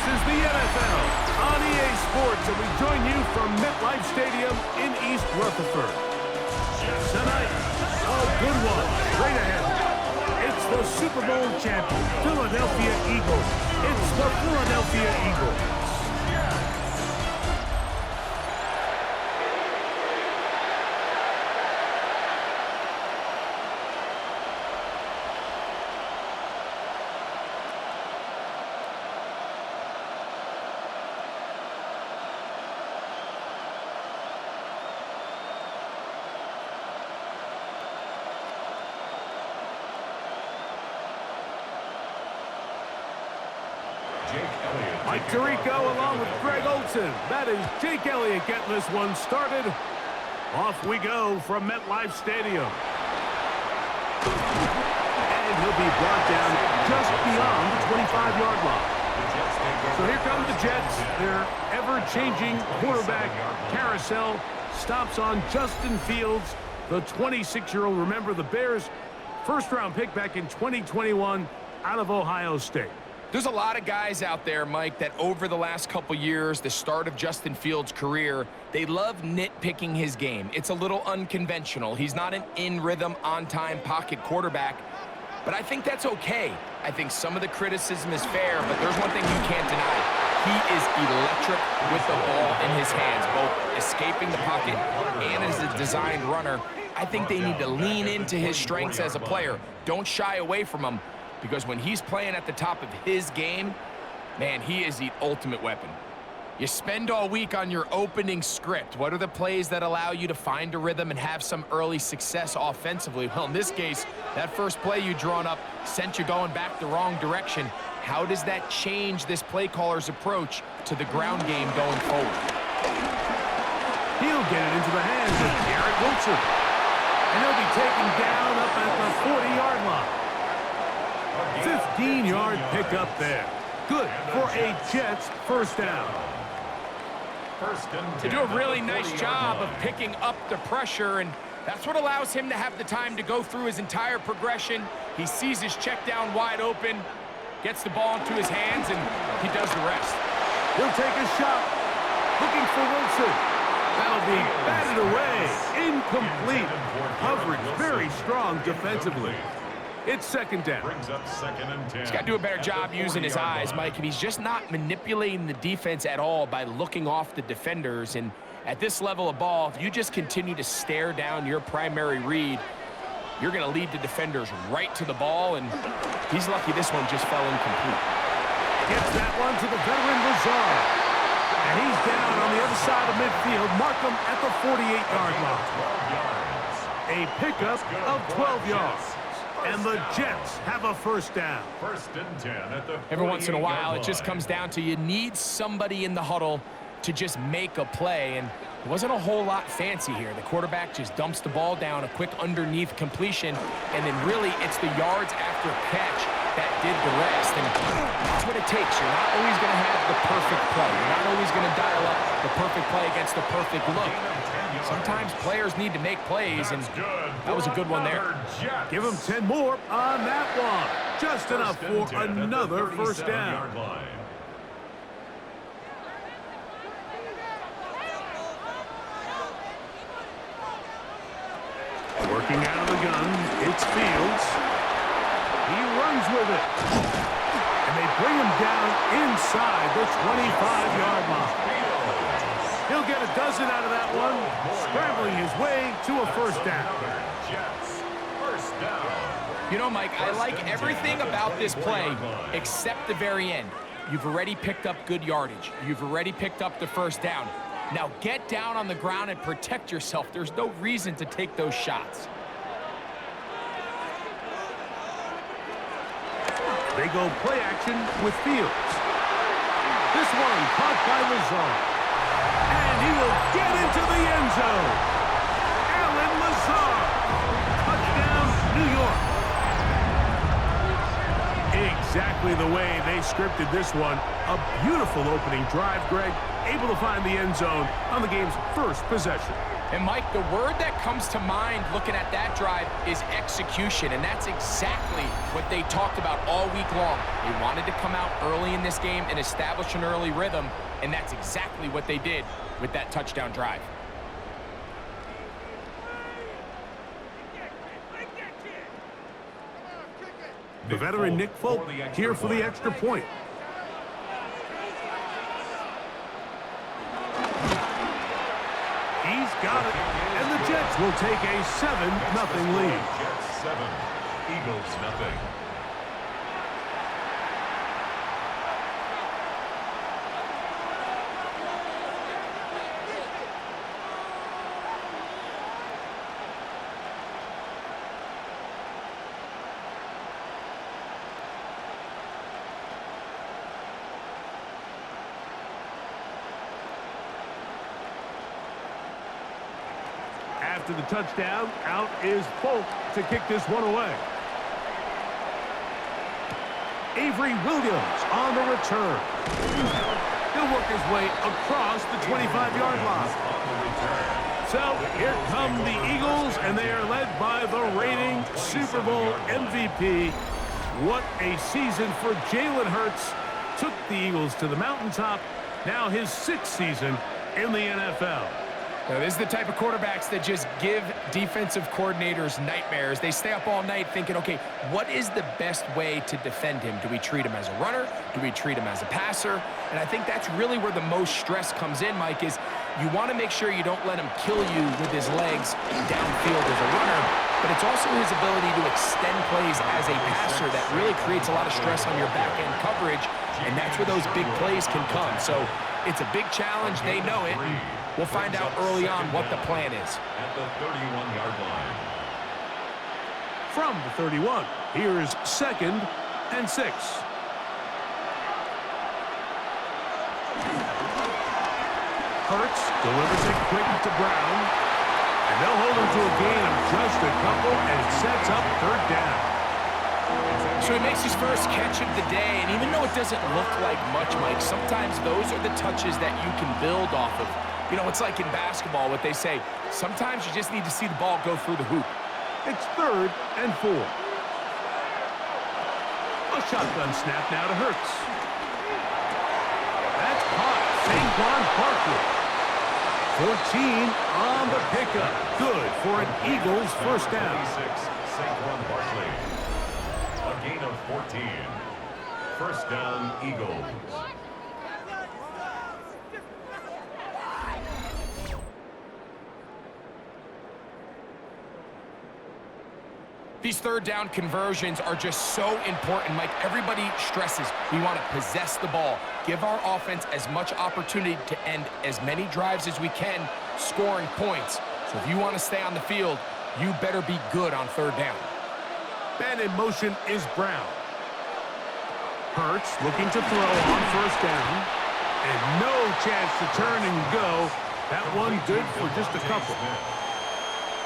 is the NFL on EA Sports, and we join you from MetLife Stadium in East Rutherford. Tonight, a good one straight ahead. It's the Super Bowl champion, Philadelphia Eagles. It's the Philadelphia Eagles. Mike Tirico along with Greg Olson. That is Jake Elliott getting this one started. Off we go from MetLife Stadium. And he'll be brought down just beyond the 25-yard line. So here come the Jets. Their ever-changing quarterback carousel stops on Justin Fields, the 26-year-old. Remember, the Bears' first-round pick back in 2021 out of Ohio State. There's a lot of guys out there, Mike, that over the last couple years, the start of Justin Fields' career, they love nitpicking his game. It's a little unconventional. He's not an in-rhythm, on-time pocket quarterback, but I think that's okay. I think some of the criticism is fair, but there's one thing you can't deny. He is electric with the ball in his hands, both escaping the pocket and as a designed runner. I think they need to lean into his strengths as a player. Don't shy away from him. Because when he's playing at the top of his game, man, he is the ultimate weapon. You spend all week on your opening script. What are the plays that allow you to find a rhythm and have some early success offensively? Well, in this case, that first play you drawn up sent you going back the wrong direction. How does that change this play caller's approach to the ground game going forward? He'll get it into the hands of Garrett Wilson. And he'll be taken down up at the 40-yard line. 15-yard pickup there. Good for a Jets first down. They do a really nice job of picking up the pressure, and that's what allows him to have the time to go through his entire progression. He sees his check down wide open, gets the ball into his hands, and he does the rest. He'll take a shot. Looking for Wilson. That'll be batted away. Incomplete. Coverage very strong defensively. It's second down. Brings up 2nd and 10. He's got to do a better job using his eyes, Mike, and he's just not manipulating the defense at all by looking off the defenders. And at this level of ball, if you just continue to stare down your primary read, you're going to lead the defenders right to the ball, and he's lucky this one just fell incomplete. Gets that one to the veteran Lazard. And he's down on the other side of midfield. Mark him at the 48-yard line. A pickup of 12 yards. And the Jets have a first down. 1st and 10 at the Every once in a while, it just comes down to you need somebody in the huddle to just make a play. And it wasn't a whole lot fancy here. The quarterback just dumps the ball down, a quick underneath completion, and then really it's the yards after catch that did the rest. And that's what it takes. You're not always going to have the perfect play. You're not always going to dial up the perfect play against the perfect look. Sometimes players need to make plays, and that was a good one there. Give him 10 more on that one. Just enough for another first down. Working out of the gun, it's Fields. He runs with it. And they bring him down inside the 25-yard line. He'll get a dozen out of that one, scrambling his way to a first down. You know, Mike, I like everything about this play except the very end. You've already picked up good yardage. You've already picked up the first down. Now get down on the ground and protect yourself. There's no reason to take those shots. They go play action with Fields. This one caught by Lazard. And he will get into the end zone. Allen Lazard. Touchdown, New York. Exactly the way they scripted this one. A beautiful opening drive, Greg. Able to find the end zone on the game's first possession. And, Mike, the word that comes to mind looking at that drive is execution, and that's exactly what they talked about all week long. They wanted to come out early in this game and establish an early rhythm, and that's exactly what they did with that touchdown drive. The veteran Nick Folk here for the extra point. He's got it, and the Jets will take a 7-0 lead. Jets 7, Eagles nothing. After the touchdown, out is Folk to kick this one away. Avery Williams on the return. He'll work his way across the 25-yard line. So here come the Eagles, and they are led by the reigning Super Bowl MVP. What a season for Jalen Hurts. Took the Eagles to the mountaintop. Now his 6th season in the NFL. Now, this is the type of quarterbacks that just give defensive coordinators nightmares. They stay up all night thinking, okay, what is the best way to defend him? Do we treat him as a runner? Do we treat him as a passer? And I think that's really where the most stress comes in, Mike, is you want to make sure you don't let him kill you with his legs downfield as a runner, but it's also his ability to extend plays as a passer that really creates a lot of stress on your back-end coverage, and that's where those big plays can come. So it's a big challenge. They know it. We'll find out early on what the plan is. At the 31-yard line. From the 31, here's 2nd and 6. Hurts delivers it quick to Brown. And they'll hold him to a gain of just a couple, and it sets up 3rd down. So he makes his first catch of the day, and even though it doesn't look like much, Mike, sometimes those are the touches that you can build off of. You know, it's like in basketball, what they say, sometimes you just need to see the ball go through the hoop. It's 3rd and 4. A shotgun snap now to Hurts. That's caught. Saquon Barkley. 14 on the pickup. Good for an Eagles first down. 26, Saquon Barkley. A gain of 14. First down, Eagles. These 3rd down conversions are just so important, Mike. Everybody stresses we want to possess the ball, give our offense as much opportunity to end as many drives as we can, scoring points. So if you want to stay on the field, you better be good on 3rd down. Man in motion is Brown. Hurts looking to throw on 1st down. And no chance to turn and go. That one good for just a couple.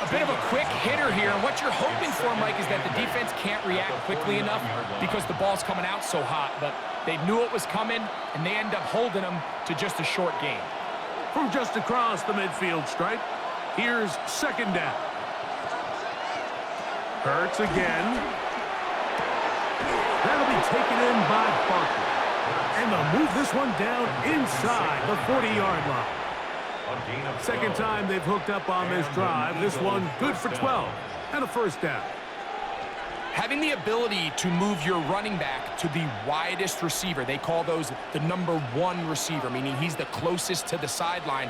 A bit of a quick hitter here. And what you're hoping for, Mike, is that the defense can't react quickly enough because the ball's coming out so hot. But they knew it was coming, and they end up holding them to just a short gain. From just across the midfield stripe, here's 2nd down. Hurts again. That'll be taken in by Barkley. And they'll move this one down inside the 40-yard line. 2nd time they've hooked up on this drive. This one good for 12 and a 1st down. Having the ability to move your running back to the widest receiver, they call those the number 1 receiver, meaning he's the closest to the sideline.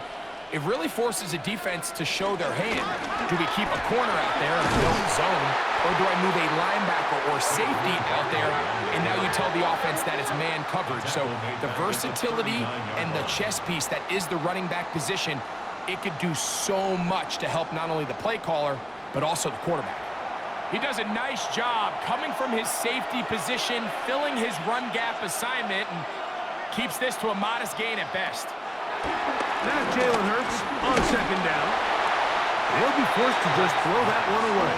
It really forces a defense to show their hand. Do we keep a corner out there in a known zone, or do I move a linebacker or safety out there, and now you tell the offense that it's man coverage? So the versatility and the chess piece that is the running back position, it could do so much to help not only the play caller, but also the quarterback. He does a nice job coming from his safety position, filling his run gap assignment, and keeps this to a modest gain at best. Now Jalen Hurts on 2nd down. He'll be forced to just throw that one away.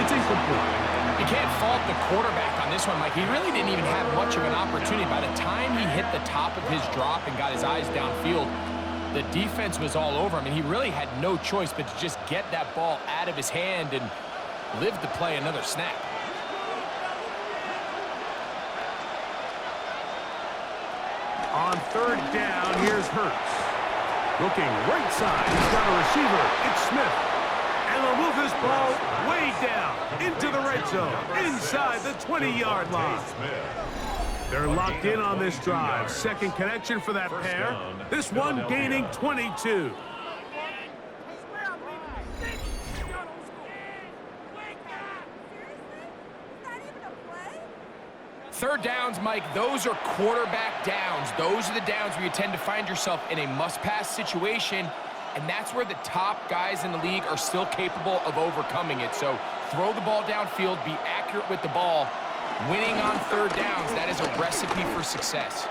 It's incomplete. You can't fault the quarterback on this one, Mike. He really didn't even have much of an opportunity. By the time he hit the top of his drop and got his eyes downfield, The defense was all over him, and he really had no choice but to just get that ball out of his hand and live to play another snap. On third down, here's Hurts. Looking right side, he's got a receiver. It's Smith. And they'll move this ball way down into the red zone, inside the 20-yard line. They're locked in on this drive. Second connection for that pair. This one gaining 22. Third downs, Mike, those are quarterback downs. Those are the downs where you tend to find yourself in a must-pass situation, and that's where the top guys in the league are still capable of overcoming it. So throw the ball downfield, be accurate with the ball. Winning on third downs, that is a recipe for success.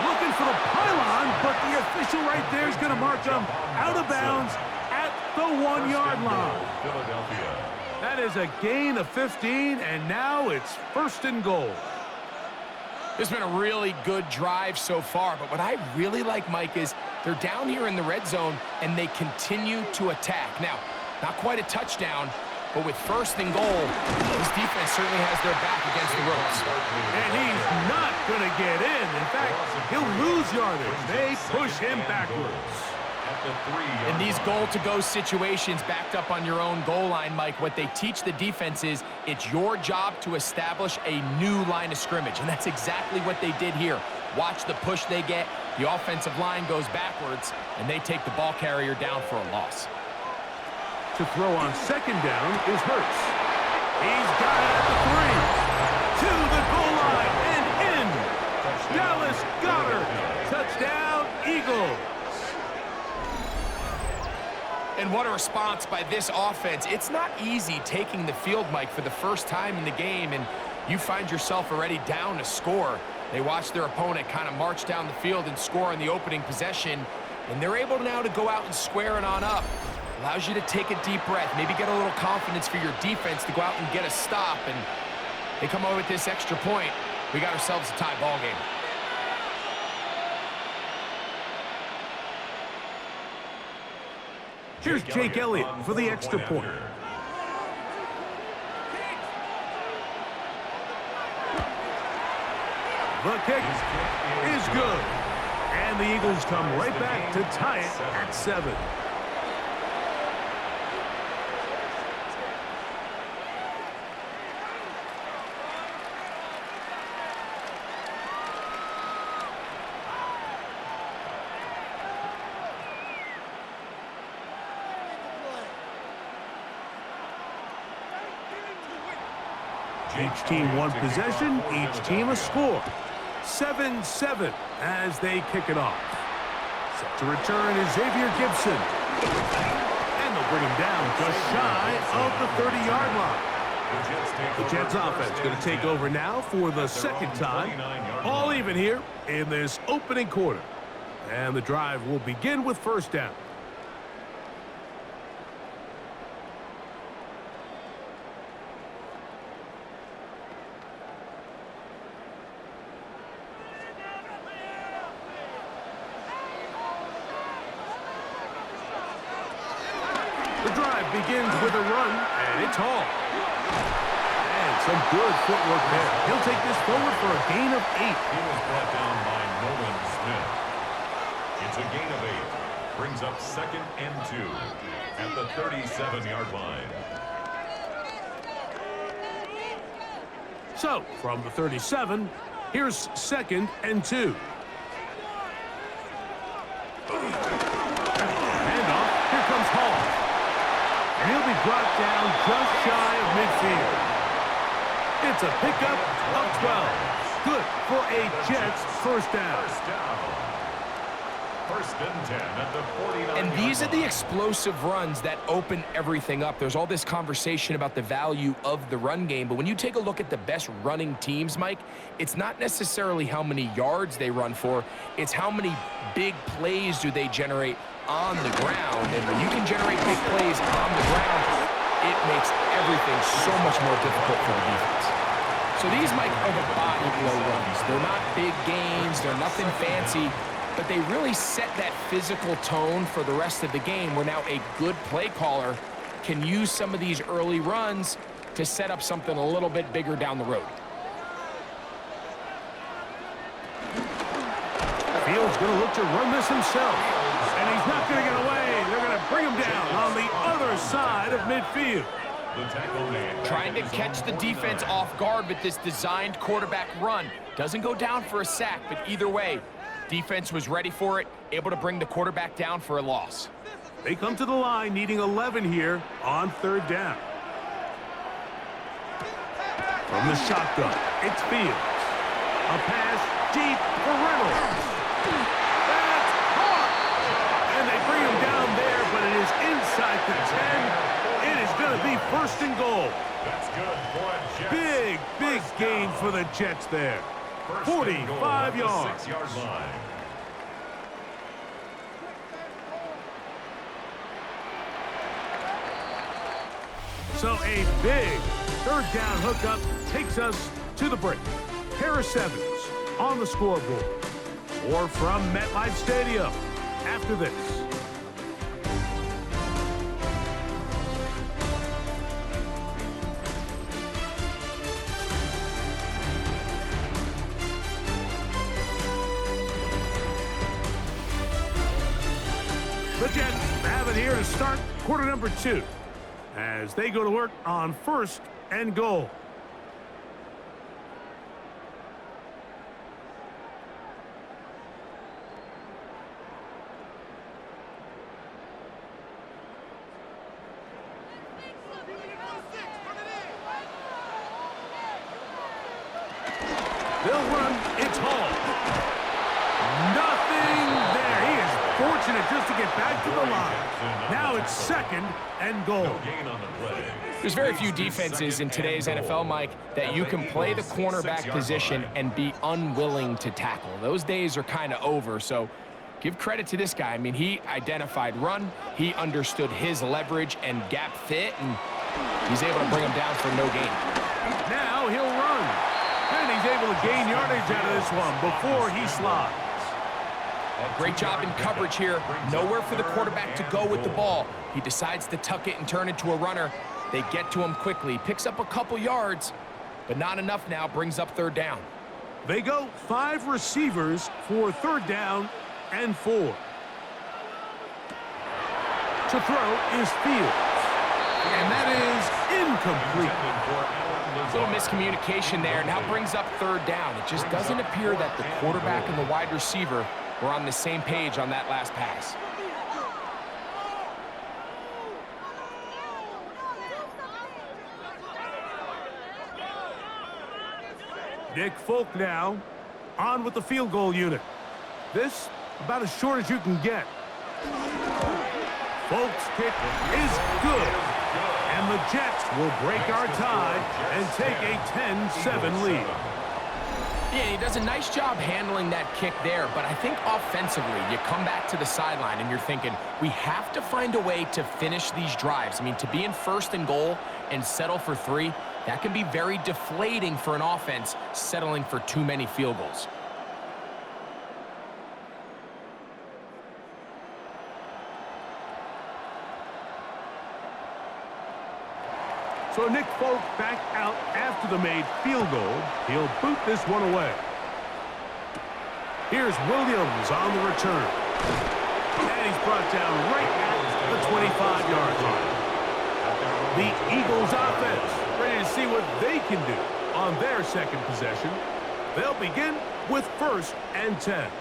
Looking for the pylon, but the official right there is going to mark them out of bounds at the 1-yard line. Philadelphia. That is a gain of 15, and now it's first and goal. This has been a really good drive so far, but what I really like, Mike, is they're down here in the red zone, and they continue to attack. Now, not quite a touchdown, but with first and goal, this defense certainly has their back against the ropes. And he's not going to get in. In fact, he'll lose yardage. They push him backwards. In these goal-to-go situations backed up on your own goal line, Mike, what they teach the defense is it's your job to establish a new line of scrimmage, and that's exactly what they did here. Watch the push they get. The offensive line goes backwards, and they take the ball carrier down for a loss. To throw on second down is Hurts. He's got it at the 3. To the goal line and in. Dallas Goedert. Touchdown, Eagles. And what a response by this offense. It's not easy taking the field, Mike, for the first time in the game, and you find yourself already down to score. They watch their opponent kind of march down the field and score in the opening possession, and they're able now to go out and square it on up. Allows you to take a deep breath, maybe get a little confidence for your defense to go out and get a stop, and they come away with this extra point. We got ourselves a tie ball game. Here's Jake Elliott for the extra point. The kick is good. And the Eagles come right back to tie it at 7. Each team one possession, each team a score. 7-7 as they kick it off. Set to return is Xavier Gibson. And they'll bring him down just shy of the 30-yard line. The Jets offense going to take over now for the second time. All even here in this opening quarter. And the drive will begin with first down. The drive begins with a run, and it's Hall. And some good footwork there. He'll take this forward for a gain of 8. He was brought down by Nolan Smith. It's a gain of 8. Brings up second and 2 at the 37-yard line. So, from the 37, here's second and 2. Handoff. Here comes Hall. And he'll be brought down just shy of midfield. It's a pickup of 12. Good for a Jets first down. First and 10 at the 49. And these are the explosive runs that open everything up. There's all this conversation about the value of the run game, but when you take a look at the best running teams, Mike, it's not necessarily how many yards they run for, it's how many big plays do they generate on the ground. And when you can generate big plays on the ground, it makes everything so much more difficult for the defense. So these, Mike, are the body blow runs. They're not big gains. They're nothing fancy. but they really set that physical tone for the rest of the game where now a good play caller can use some of these early runs to set up something a little bit bigger down the road. Fields going to look to run this himself, and he's not going to get away. They're going to bring him down on the other side of midfield. Trying to catch the defense off guard with this designed quarterback run. Doesn't go down for a sack, but either way, defense was ready for it, able to bring the quarterback down for a loss. They come to the line needing 11 here on third down. From the shotgun, it's Fields. A pass deep for Reynolds. That's caught! And they bring him down there, but it is inside the 10. It is going to be first and goal. That's good for a Jets. Big gain for the Jets there. 45 yards. 6-yard line. So a big third down hookup takes us to the break. Pair of sevens on the scoreboard. Or from MetLife Stadium after this. The Jets have it here to start quarter number 2 as they go to work on first and goal. They'll run. It's Hall. Nothing there. He is fortunate just to get back to the line. Now it's second and goal. No gain on the play. There's very few defenses in today's NFL, Mike, that you can play the cornerback position and be unwilling to tackle. Those days are kind of over, so give credit to this guy. I mean, he identified run, he understood his leverage and gap fit, and he's able to bring him down for no gain. Now he'll run. And he's able to gain yardage out of this one before he slides. Great job in coverage here. Nowhere for the quarterback to go with the ball. He decides to tuck it and turn into a runner. They get to him quickly. Picks up a couple yards, but not enough now. Brings up third down. They go 5 receivers for third down and 4. To throw is Fields. And that is incomplete. A little miscommunication there. Now brings up third down. It just doesn't appear that the quarterback and the wide receiver were on the same page on that last pass. Nick Folk now on with the field goal unit. This about as short as you can get. Folk's kick is good. And the Jets will break our tie and take a 10-7 lead. Yeah, he does a nice job handling that kick there, but I think offensively, you come back to the sideline and you're thinking, we have to find a way to finish these drives. I mean, to be in first and goal and settle for 3, that can be very deflating for an offense settling for too many field goals. So Nick Folk back out after the made field goal. He'll boot this one away. Here's Williams on the return. And he's brought down right at the 25-yard line. The Eagles offense ready to see what they can do on their second possession. They'll begin with first and 10.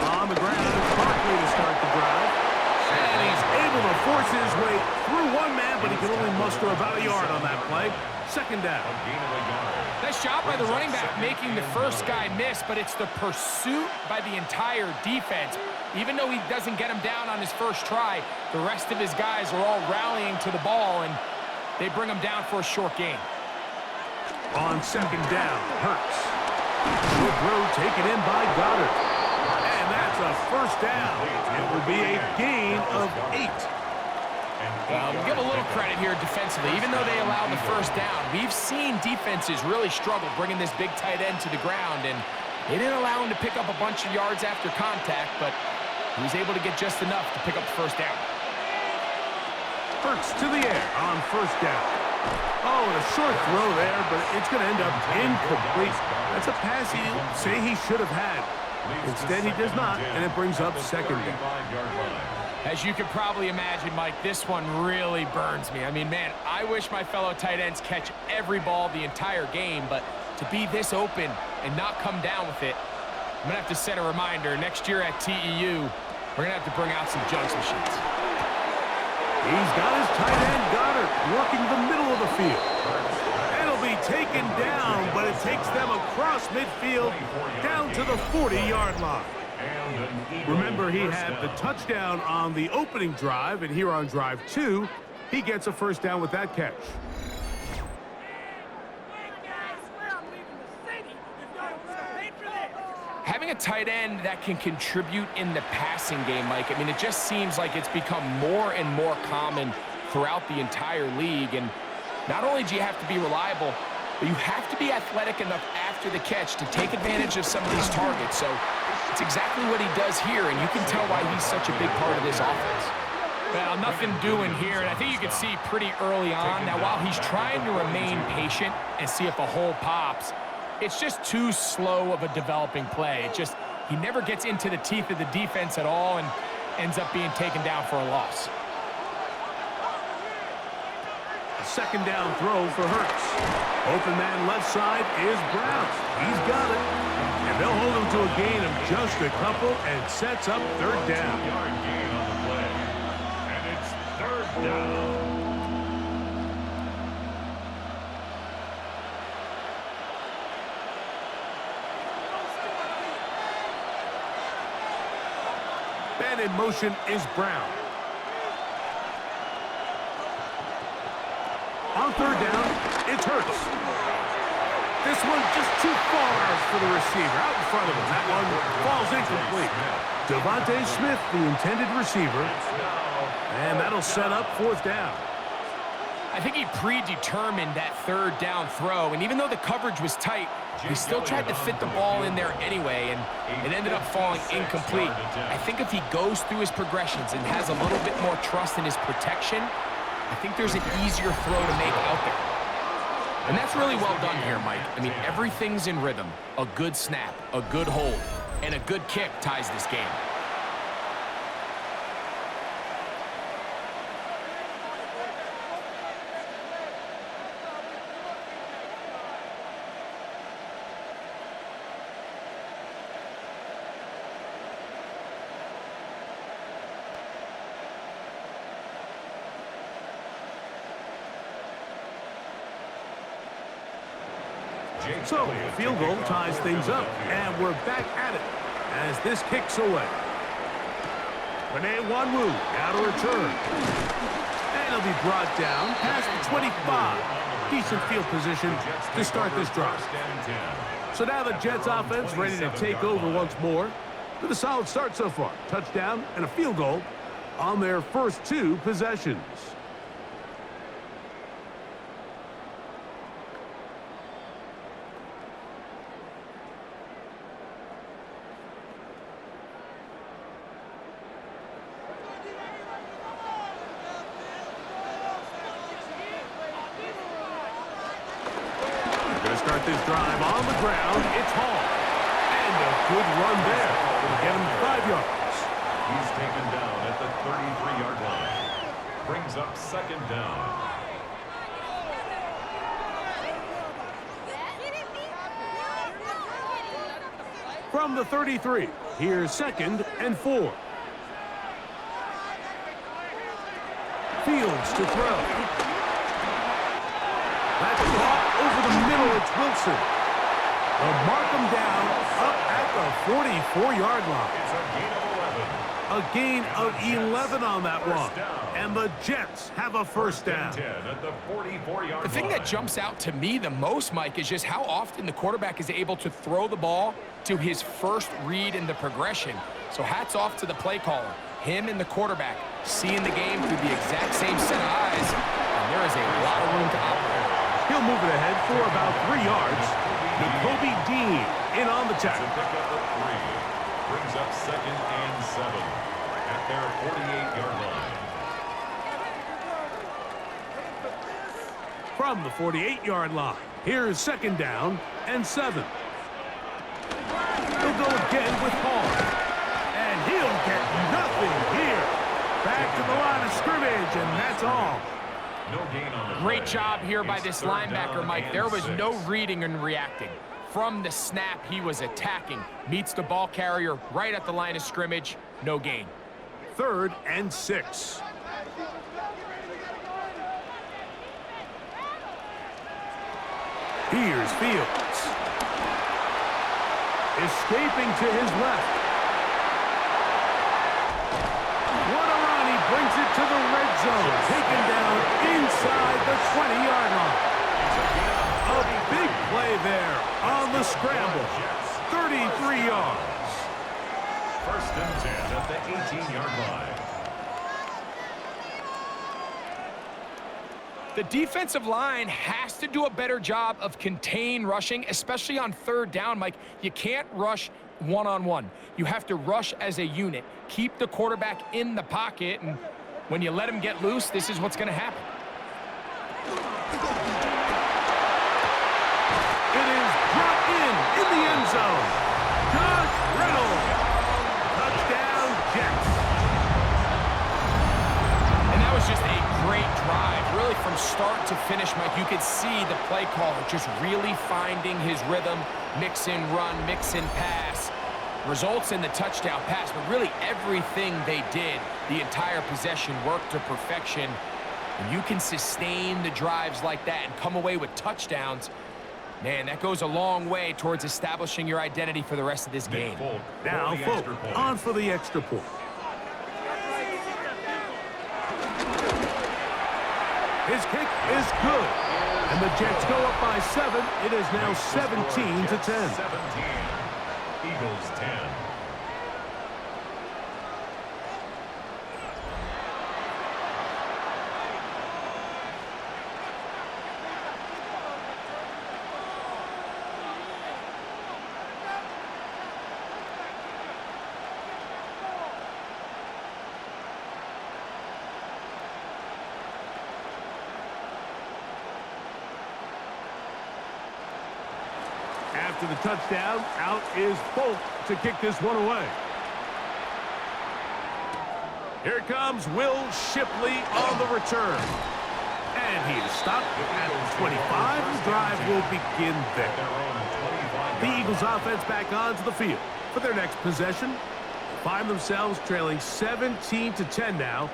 On the ground, it's Barkley to start the drive. And he's able to force his way through one man, but he can only muster about a yard on that play. Second down. A gain of a yard. Nice job by the running back making the first guy miss, but it's the pursuit by the entire defense. Even though he doesn't get him down on his first try, the rest of his guys are all rallying to the ball, and they bring him down for a short gain. On second down, Hurts. Good throw taken in by Goddard. And that's a first down. It will be a gain of 8. We'll give a little credit here defensively. Even though they allowed the first down, we've seen defenses really struggle bringing this big tight end to the ground, and they didn't allow him to pick up a bunch of yards after contact, but he was able to get just enough to pick up the first down. Hurts to the air on first down. Oh, and a short throw there, but it's going to end up incomplete. That's a pass he'll say he should have had. Instead, he does not, and it brings up second down. As you can probably imagine, Mike, this one really burns me. I mean, man, I wish my fellow tight ends catch every ball the entire game, but to be this open and not come down with it, I'm going to have to set a reminder. Next year at TEU, we're going to have to bring out some jugs machines. He's got his tight end, Goddard, working the middle of the field. And he'll be taken down, but it takes them across midfield down to the 40-yard line. Remember, he had the touchdown on the opening drive, and here on drive 2, he gets a first down with that catch. Having a tight end that can contribute in the passing game, Mike, I mean, it just seems like it's become more and more common throughout the entire league. And not only do you have to be reliable, but you have to be athletic enough after the catch to take advantage of some of these targets. So it's exactly what he does here, and you can tell why he's such a big part of this offense. Well, nothing doing here, and I think you can see pretty early on. Now, while he's trying to remain patient and see if a hole pops, it's just too slow of a developing play. It just, he never gets into the teeth of the defense at all and ends up being taken down for a loss. A second down throw for Hurts. Open man left side is Brown. He's got it. And they'll hold him to a gain of just a couple and sets up third down. 2-yard gain on the play. And it's third down. And in motion is Brown. On third down, it's Hurts. This one just too far for the receiver. Out in front of him. That one falls incomplete. Devontae Smith, the intended receiver. And that'll set up fourth down. I think he predetermined that third down throw, and even though the coverage was tight, he still tried to fit the ball in there anyway, and it ended up falling incomplete. I think if he goes through his progressions and has a little bit more trust in his protection, I think there's an easier throw to make out there. And that's really well done here, Mike. I mean, everything's in rhythm. A good snap, a good hold, and a good kick ties this game. So, the field goal ties things up, and we're back at it as this kicks away. Rene Wanwu now to return. And he'll be brought down past the 25. Decent field position to start this drive. So now the Jets offense ready to take over once more with a solid start so far. Touchdown and a field goal on their first 2 possessions. Start this drive on the ground. It's Hall. And a good run there. It'll get him 5 yards. He's taken down at the 33-yard line. Brings up second down. From the 33, here's 2nd and 4. Fields to throw. That's caught over the middle. It's Wilson. They'll mark him down up at the 44-yard line. It's a gain of 11. A gain of 11 on that one. And the Jets have a first down. 10 at the 44-yard line. The thing that jumps out to me the most, Mike, is just how often the quarterback is able to throw the ball to his first read in the progression. So hats off to the play caller. Him and the quarterback seeing the game through the exact same set of eyes, and there is a lot of room to operate. He'll move it ahead for about 3 yards. Jacoby Dean in on the tackle. Pick up a 3. Brings up 2nd and 7 at their 48-yard line. From the 48-yard line, here's 2nd down and 7. He'll go again with Hall. And he'll get nothing here. Back to the line of scrimmage, and that's all. No gain on the Great play. job here by It's this 3rd linebacker, down Mike. and There was 6. no reading and reacting. From the snap, he was attacking. Meets the ball carrier right at the line of scrimmage. No gain. 3rd and 6. Here's Fields. Escaping to his left. What a run. He brings it to the red zone. Taken down inside the 20-yard line. A big play there on the scramble. 33 yards. 1st and 10 at the 18-yard line. The defensive line has to do a better job of contain rushing, especially on 3rd down, Mike. You can't rush one-on-one. You have to rush as a unit. Keep the quarterback in the pocket, and when you let him get loose, this is what's going to happen. It is brought in the end zone. Josh Reynolds. Touchdown, Jets. And that was just a great drive. Really from start to finish, Mike, you could see the play caller just really finding his rhythm. Mix and run, mix and pass. Results in the touchdown pass, but really everything they did, the entire possession worked to perfection. When you can sustain the drives like that and come away with touchdowns, man, that goes a long way towards establishing your identity for the rest of this game. Now, Folk on for the extra point. His kick is good. And the Jets go up by 7. It is now 17 to 10. 17. Eagles 10. After the touchdown, out is Folk to kick this one away. Here comes Will Shipley on the return. And he is stopped at the 25. The drive will begin there. The Eagles offense back onto the field for their next possession. They find themselves trailing 17 to 10 now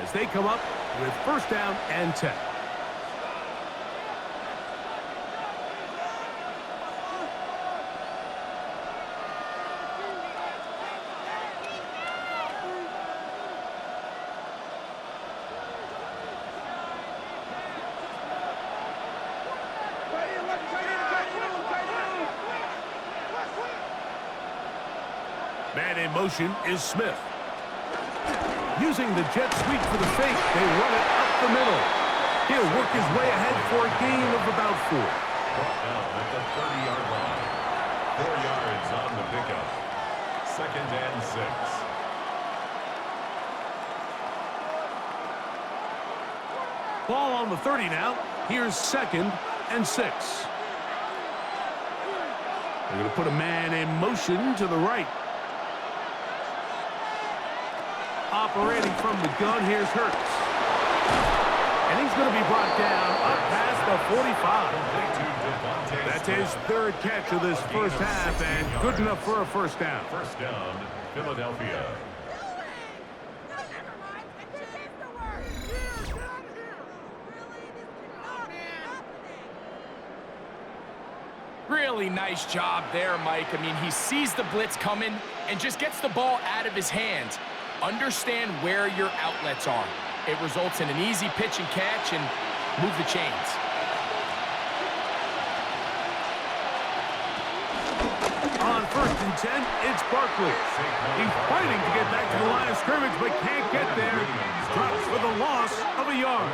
as they come up with 1st down and 10. Man in motion is Smith. Using the jet sweep for the fake, they run it up the middle. He'll work his way ahead for a gain of about 4. Brought down at the 30-yard line. 4 yards on the pickup. 2nd and 6. Ball on the 30 now. Here's 2nd and 6. They're going to put a man in motion to the right. Operating from the gun, here's Hurts. And he's going to be brought down up past the 45. That's his 3rd catch of this first half, and good enough for a 1st down. 1st down, Philadelphia. Really nice job there, Mike. I mean, he sees the blitz coming and just gets the ball out of his hands. Understand where your outlets are. It results in an easy pitch and catch and move the chains. On 1st and 10, it's Barkley. He's fighting to get back to the line of scrimmage, but can't get there. Drops for the loss of a yard.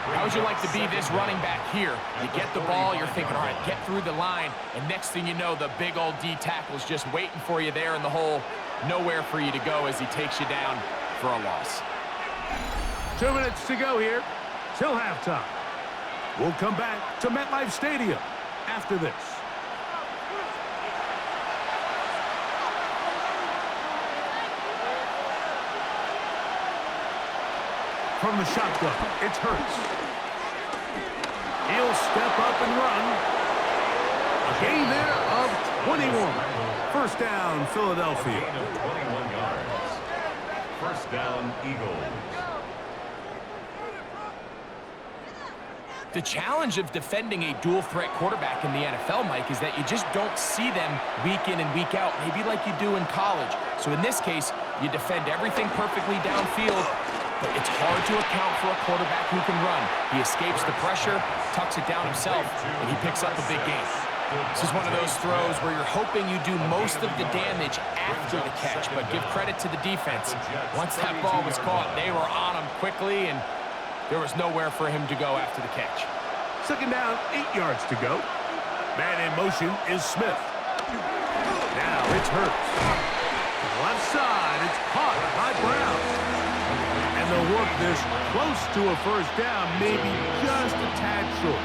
How would you like to be this running back here? You get the ball, you're thinking, all right, get through the line, and next thing you know, the big old D tackle's just waiting for you there in the hole. Nowhere for you to go as he takes you down for a loss. 2 minutes to go here till halftime. We'll come back to MetLife Stadium after this. From the shotgun, it's Hurts. He'll step up and run. A gain there of 21. First down, Philadelphia. A gain of 21 yards. First down, Eagles. The challenge of defending a dual-threat quarterback in the NFL, Mike, is that you just don't see them week in and week out, maybe like you do in college. So in this case, you defend everything perfectly downfield, but it's hard to account for a quarterback who can run. He escapes the pressure, tucks it down himself, and he picks up a big gain. This is one of those throws where you're hoping you do most of the damage after the catch, but give credit to the defense. Once that ball was caught, they were on him quickly, and there was nowhere for him to go after the catch. Second down, 8 yards to go. Man in motion is Smith. Now it's Hurts. Left side, it's caught by Brown. And they'll work this close to a first down, maybe just a tad short.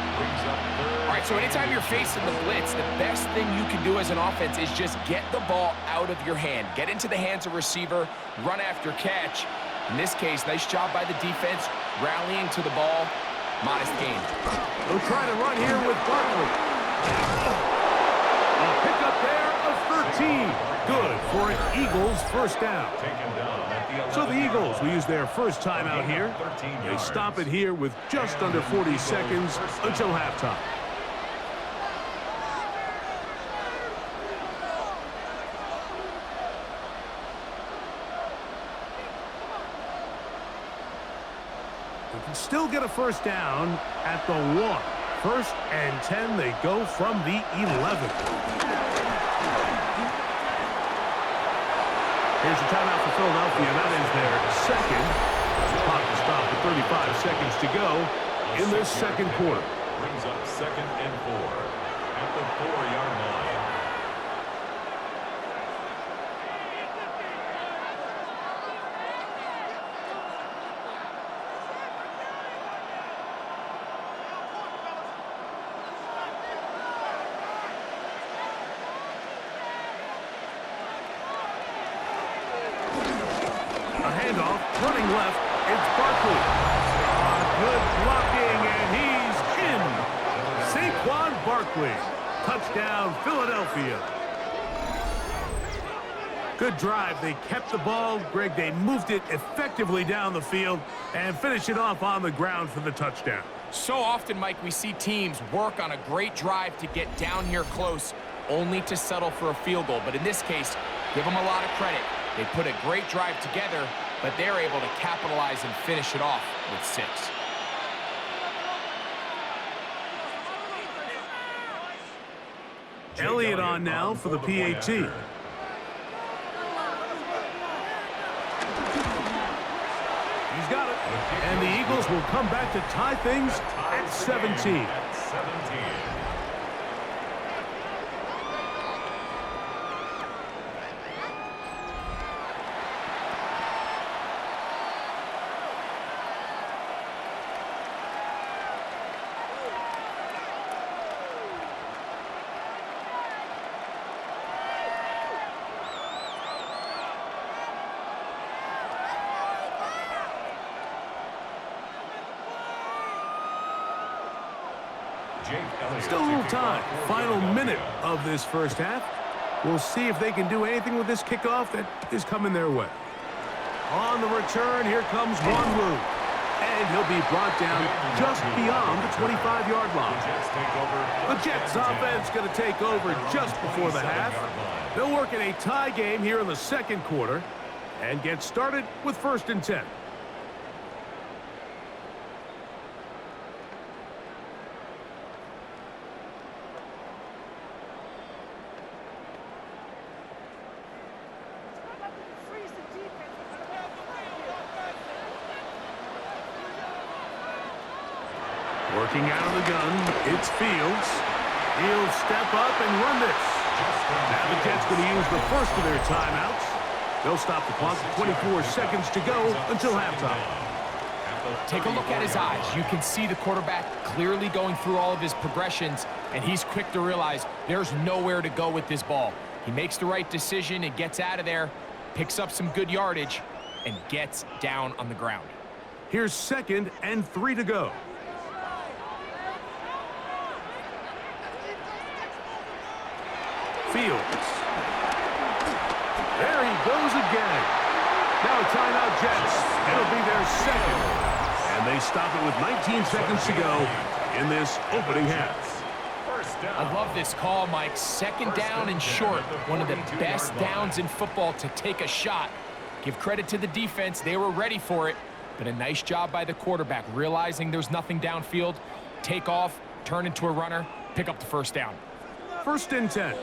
All right, so anytime you're facing the blitz, the best thing you can do as an offense is just get the ball out of your hand. Get into the hands of receiver, run after catch. In this case, nice job by the defense, rallying to the ball. Modest gain. They'll try to run here with Barkley. A pickup there of 13. Good for an Eagles first down. So the Eagles will use their first time out here. They stop it here with just under 40 seconds until halftime. They can still get a first down at the 1. 1st and 10, they go from the 11. Here's a timeout for Philadelphia. That is their second. Clock to stop with 35 seconds to go in this second quarter. Brings up 2nd and 4 at the 4-yard line. Running left, it's Barkley. Good blocking, and he's in. Saquon Barkley. Touchdown, Philadelphia. Good drive. They kept the ball. Greg, they moved it effectively down the field and finished it off on the ground for the touchdown. So often, Mike, we see teams work on a great drive to get down here close, only to settle for a field goal. But in this case, give them a lot of credit. They put a great drive together, but they're able to capitalize and finish it off with 6. Elliott on now for the PAT. He's got it. And the Eagles will come back to tie things at 17. Still a little time. Final minute of this first half. We'll see if they can do anything with this kickoff that is coming their way. On the return, here comes Wanwu. And he'll be brought down just beyond the 25-yard line. The Jets offense going to take over just before the half. They'll work in a tie game here in the second quarter and get started with 1st and 10. Working out of the gun, it's Fields. He'll step up and run this. Now the Jets going to use the first of their timeouts. They'll stop the clock with 24 seconds to go until halftime. Take a look at his eyes. You can see the quarterback clearly going through all of his progressions, and he's quick to realize there's nowhere to go with this ball. He makes the right decision and gets out of there, picks up some good yardage, and gets down on the ground. Here's 2nd and 3 to go. Fields. There he goes again. Now a timeout, Jets. It'll be their second. And they stop it with 19 seconds to go in this opening half. I love this call, Mike. 2nd down and short. One of the best downs in football to take a shot. Give credit to the defense. They were ready for it. But a nice job by the quarterback, realizing there's nothing downfield. Take off, turn into a runner, pick up the 1st down. 1st and 10.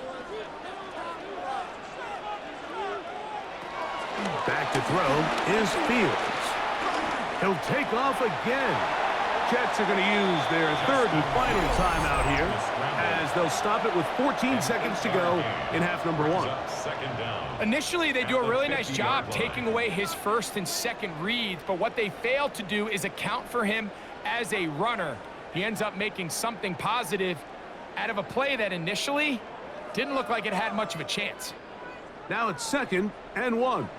Back to throw is Fields. He'll take off again. Jets are going to use their 3rd and final timeout here as they'll stop it with 14 seconds to go in half number 1. Initially, they do a really nice job taking away his 1st and 2nd reads, but what they fail to do is account for him as a runner. He ends up making something positive out of a play that initially didn't look like it had much of a chance. Now it's 2nd and 1.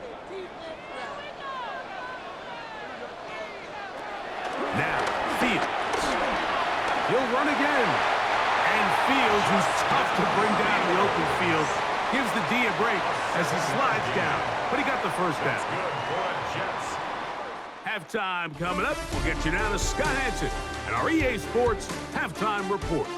Now, Fields. He'll run again. And Fields, who's tough to bring down in the open field, gives the D a break as he slides down. But he got the 1st down. Halftime coming up. We'll get you now to Scott Hansen and our EA Sports Halftime Report.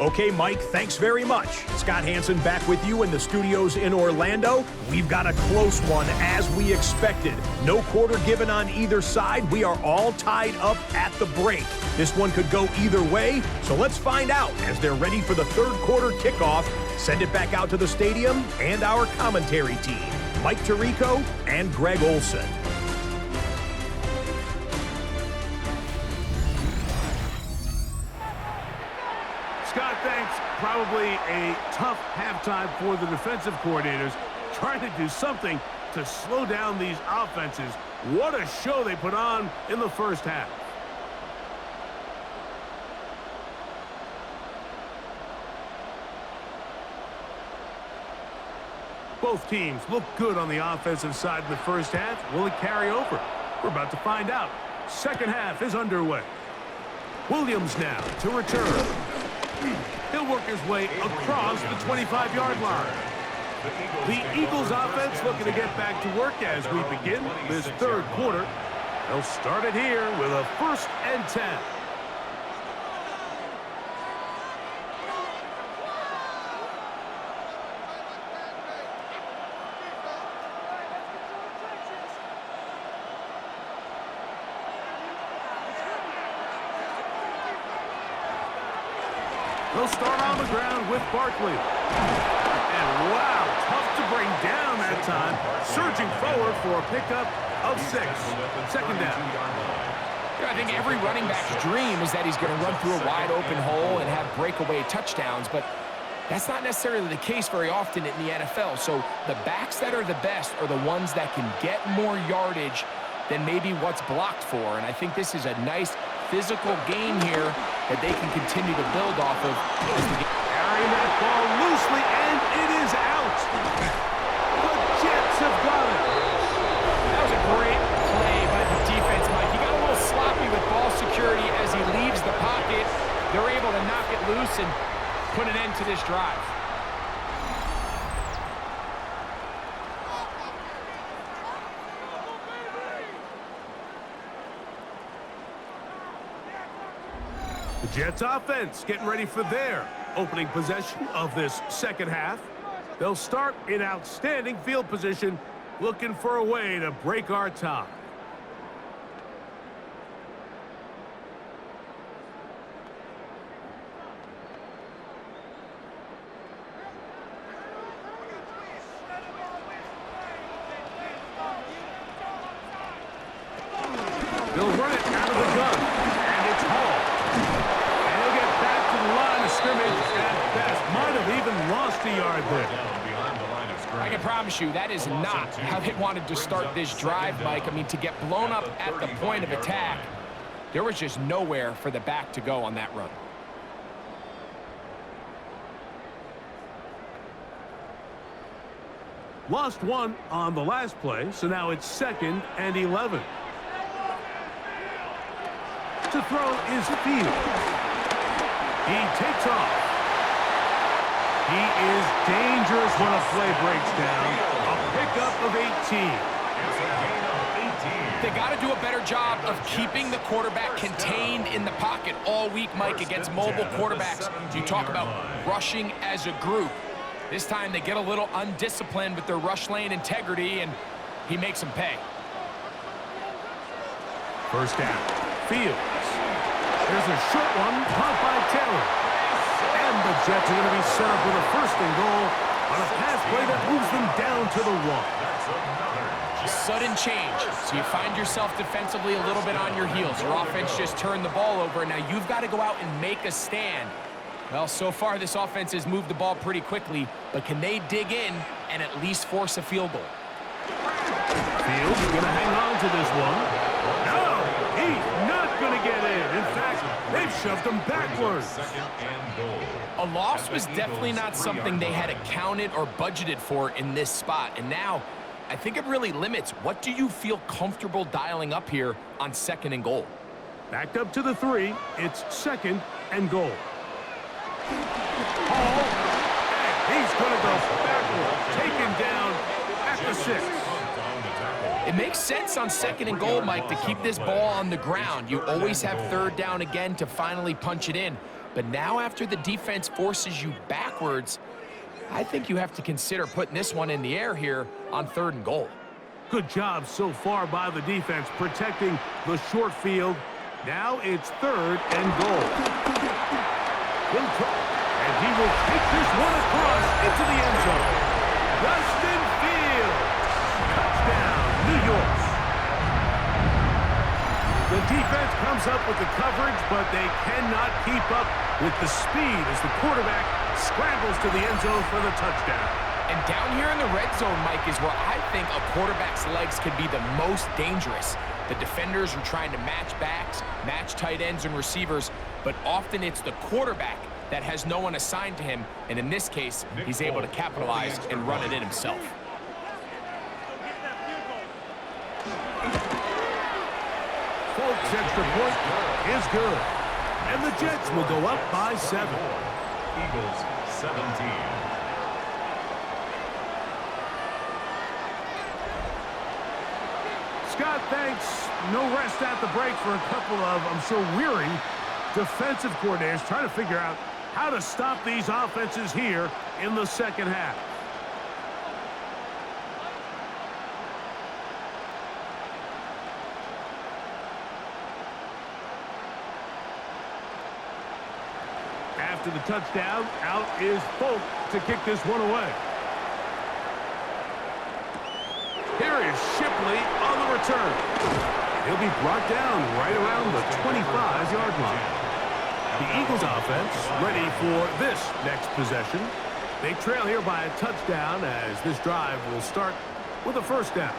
Okay, Mike, thanks very much. Scott Hansen back with you in the studios in Orlando. We've got a close one, as we expected. No quarter given on either side. We are all tied up at the break. This one could go either way, so let's find out as they're ready for the 3rd quarter kickoff. Send it back out to the stadium and our commentary team, Mike Tirico and Greg Olson. Scott, thanks. Probably a tough halftime for the defensive coordinators, trying to do something to slow down these offenses. What a show they put on in the 1st half. Both teams look good on the offensive side in the 1st half. Will it carry over? We're about to find out. 2nd half is underway. Williams now to return. He'll work his way across the 25-yard line. The Eagles offense looking to get back to work as we begin this 3rd quarter. They'll start it here with a 1st and 10. They'll start on the ground with Barkley. And wow, tough to bring down that time. Surging forward for a pickup of 6. 2nd down. I think every running back's dream is that he's going to run through a wide open hole and have breakaway touchdowns, but that's not necessarily the case very often in the NFL. So the backs that are the best are the ones that can get more yardage than maybe what's blocked for. And I think this is a nice physical game here that they can continue to build off of. Carrying that ball loosely, and it is out. The Jets have got it. That was a great play by the defense, Mike. He got a little sloppy with ball security as he leaves the pocket. They're able to knock it loose and put an end to this drive. The Jets offense getting ready for their opening possession of this second half. They'll start in outstanding field position, looking for a way to break our tie. They'll run it out of the gun, and it's Hall. And he'll get back to the line of scrimmage at best. Might have even lost a yard there. I can promise you that is not how they wanted to start this drive, Mike. I mean, to get blown up at the point of attack, there was just nowhere for the back to go on that run. Lost one on the last play, so now it's 2nd and 11. To throw is Fields. He takes off. He is dangerous when a play breaks down. A pickup of 18. They got to do a better job of keeping the quarterback contained in the pocket all week, Mike, against mobile quarterbacks. You talk about rushing as a group. This time they get a little undisciplined with their rush lane integrity, and he makes them pay. First down. Fields. There's a short one caught by Taylor. And the Jets are going to be set up with a 1st and goal on a pass play that moves them down to the 1. Sudden change. So you find yourself defensively a little bit on your heels. Your offense just turned the ball over. Now you've got to go out and make a stand. Well, so far this offense has moved the ball pretty quickly, but can they dig in and at least force a field goal? Fields going to hang on to this one. No, he's not going to get in. In fact, they've shoved him backwards. A loss was definitely not something they had accounted or budgeted for in this spot. And now, I think it really limits what do you feel comfortable dialing up here on 2nd and goal. Backed up to the 3. It's 2nd and goal. Hall, and he's going to go backwards, taken down at the 6. It makes sense on 2nd and goal, Mike, to keep this ball on the ground. You always have 3rd down again to finally punch it in. But now after the defense forces you backwards, I think you have to consider putting this one in the air here on 3rd and goal. Good job so far by the defense protecting the short field. Now it's 3rd and goal. And he will take this one across into the end zone. Justin Fields. Touchdown, New York. The defense comes up with the coverage, but they cannot keep up with the speed as the quarterback scrambles to the end zone for the touchdown. And down here in the red zone, Mike, is where I think a quarterback's legs could be the most dangerous. The defenders are trying to match backs, match tight ends and receivers, but often it's the quarterback that has no one assigned to him, and in this case, he's able to capitalize and run it in himself. Folks' extra point is good, and the Jets will go up by 7. Eagles 17. Scott, thanks. No rest at the break for a couple of, I'm sure, weary defensive coordinators trying to figure out how to stop these offenses here in the second half. After the touchdown, out is Folk to kick this one away. Here is Shipley on the return. He'll be brought down right around the 25-yard line. The Eagles offense ready for this next possession. They trail here by a touchdown as this drive will start with a 1st down.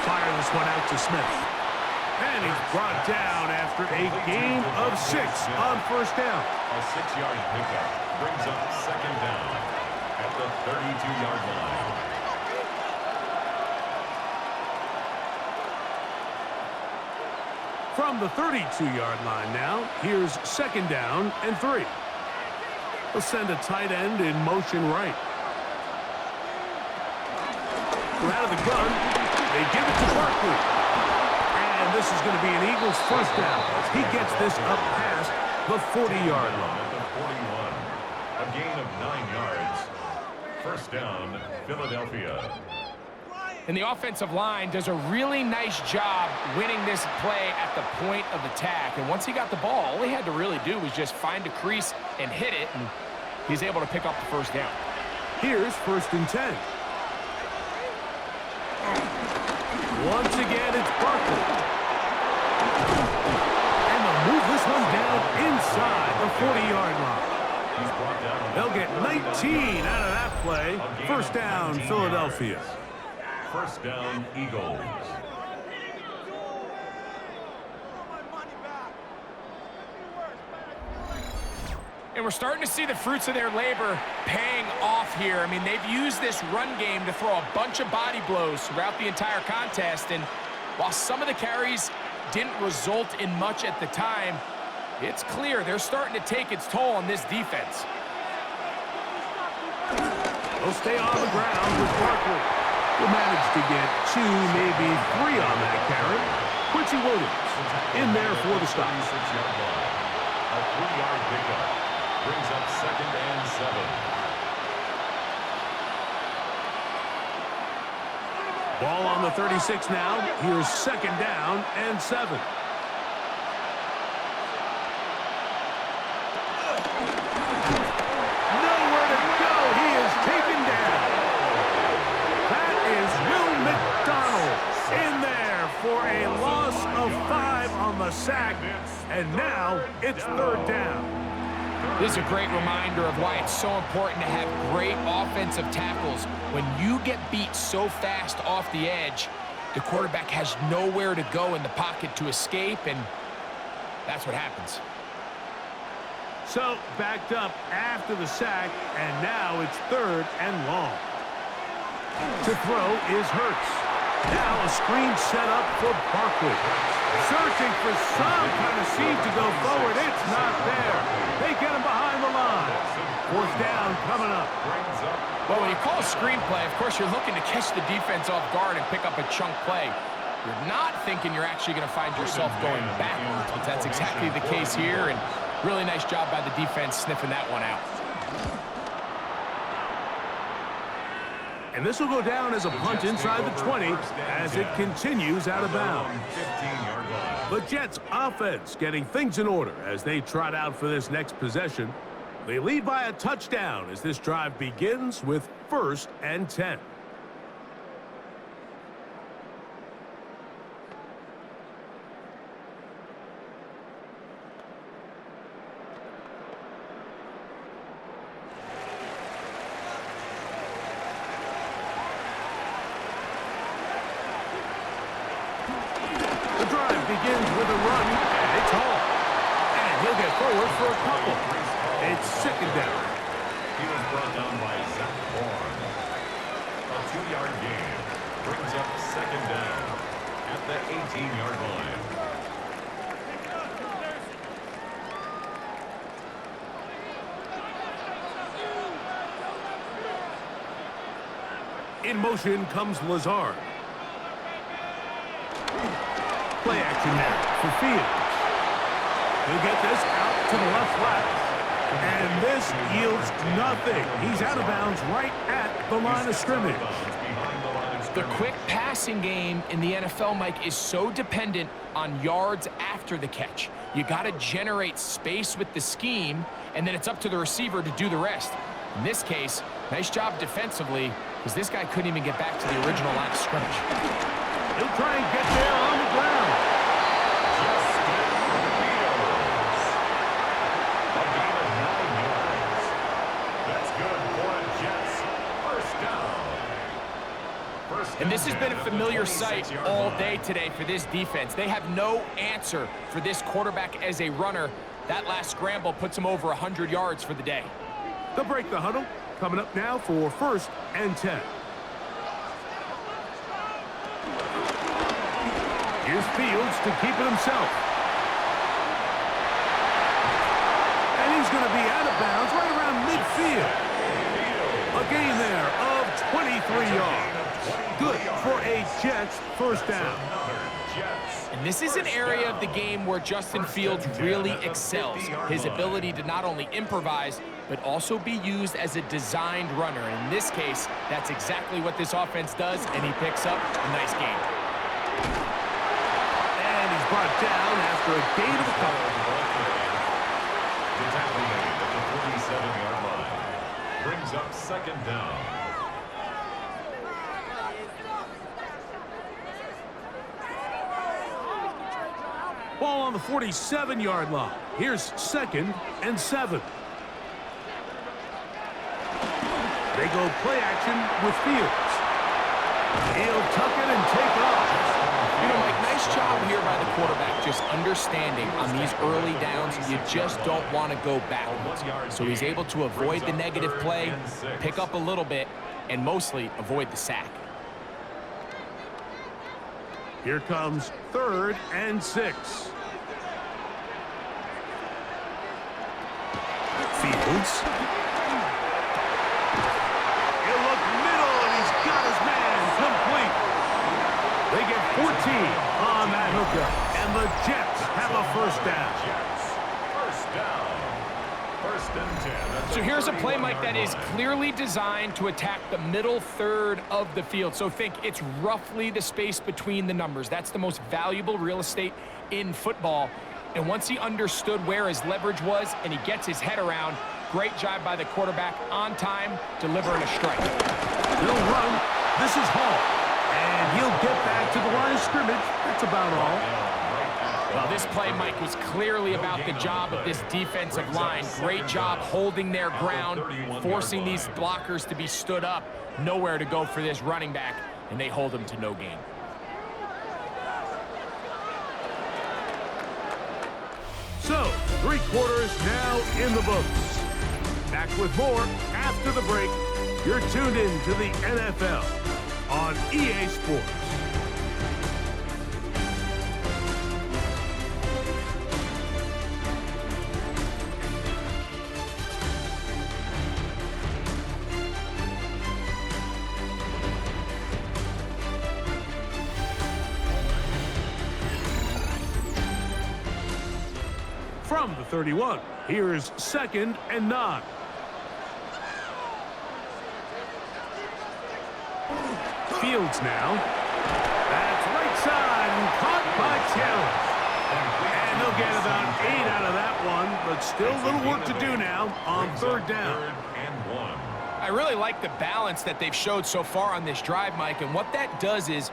Fire this one out to Smith. And he's brought down after a gain of 6 on 1st down. A 6-yard pickup brings up 2nd down at the 32-yard line. From the 32-yard line now, here's 2nd down and 3. They'll send a tight end in motion right. Out of the gun, they give it to Barkley. And this is going to be an Eagles first down as he gets this up past the 40-yard line. At the 41, a gain of 9 yards. First down, Philadelphia. And the offensive line does a really nice job winning this play at the point of attack. And once he got the ball, all he had to really do was just find a crease and hit it, and he's able to pick up the first down. Here's 1st and 10. Once again, it's Barkley. And they'll move this one down inside the 40-yard line. They'll get 19 out of that play. First down, Philadelphia. First down, Eagles. And we're starting to see the fruits of their labor paying off here. I mean, they've used this run game to throw a bunch of body blows throughout the entire contest. And while some of the carries didn't result in much at the time, it's clear they're starting to take its toll on this defense. They'll stay on the ground with Barkley. He'll manage to get 2, maybe 3 on that carry. Quincy Williams in there for the stop. A 3-yard pickup. Brings up 2nd and 7. Ball on the 36 now. Here's 2nd down and 7. Nowhere to go. He is taken down. That is Will McDonald in there for a loss of 5 on the sack. And now it's 3rd down. This is a great reminder of why it's so important to have great offensive tackles. When you get beat so fast off the edge, the quarterback has nowhere to go in the pocket to escape, and that's what happens. So, backed up after the sack, and now it's 3rd and long. To throw is Hurts. Now a screen set up for Barkley. Searching for some kind of seed to go forward. It's not there. They get him behind the line. 4th down coming up. Well, when you call a screenplay, of course, you're looking to catch the defense off guard and pick up a chunk play. You're not thinking you're actually going to find yourself going backwards, but that's exactly the case here, and really nice job by the defense sniffing that one out. And this will go down as a punt inside the 20 as it continues out of bounds. The Jets offense getting things in order as they trot out for this next possession. They lead by a touchdown as this drive begins with 1st and 10. The drive begins with a run, and it's home. And he'll get forward for a couple. It's 2nd down. He was brought down by Zach Bourne. A 2-yard gain brings up 2nd down at the 18-yard line. In motion comes Lazard. Play action now for Fields. He'll get this out to the left flat. And this yields nothing. He's out of bounds right at the line of scrimmage. The quick passing game in the NFL, Mike, is so dependent on yards after the catch. You got to generate space with the scheme, and then it's up to the receiver to do the rest. In this case, nice job defensively, because this guy couldn't even get back to the original line of scrimmage. He'll try and get there on the ground. And this has been a familiar sight all day today for this defense. They have no answer for this quarterback as a runner. That last scramble puts him over 100 yards for the day. They'll break the huddle. Coming up now for 1st and 10. Here's Fields to keep it himself. And he's going to be out of bounds right around midfield. A gain there of 23 yards. Good for a Jets first down. And this is an area of the game where Justin Fields really excels. His ability to not only improvise, but also be used as a designed runner. In this case, that's exactly what this offense does, and he picks up a nice gain. And he's brought down after a gain of a couple. The tackle made at the 47-yard line brings up second down. Ball on the 47-yard line. Here's 2nd and 7. They go play action with Fields. He'll tuck it and take off. You know, Mike, nice job here by the quarterback, just understanding on these early downs, you just don't want to go backwards. So he's able to avoid the negative play, pick up a little bit, and mostly avoid the sack. Here comes 3rd and 6. Fields. He'll look middle, and he's got his man complete. They get 14 on that hookup, and the Jets have a first down. First down. 1st and 10. So here's a play, Mike, that is clearly designed to attack the middle third of the field. So think it's roughly the space between the numbers. That's the most valuable real estate in football. And once he understood where his leverage was and he gets his head around, great job by the quarterback on time, delivering a strike. He'll run. This is Hall. And he'll get back to the line of scrimmage. That's about all. Well, this play, Mike, was clearly about the job of this defensive line. Great job holding their ground, forcing these blockers to be stood up. Nowhere to go for this running back, and they hold him to no gain. So, 3 quarters now in the books. Back with more after the break. You're tuned in to the NFL on EA Sports. From the 31, here's 2nd and 9. Fields now. That's right side and caught by Taylor. And they'll get about 8 out of that one, but still a little work to do now on 3rd down. I really like the balance that they've showed so far on this drive, Mike, and what that does is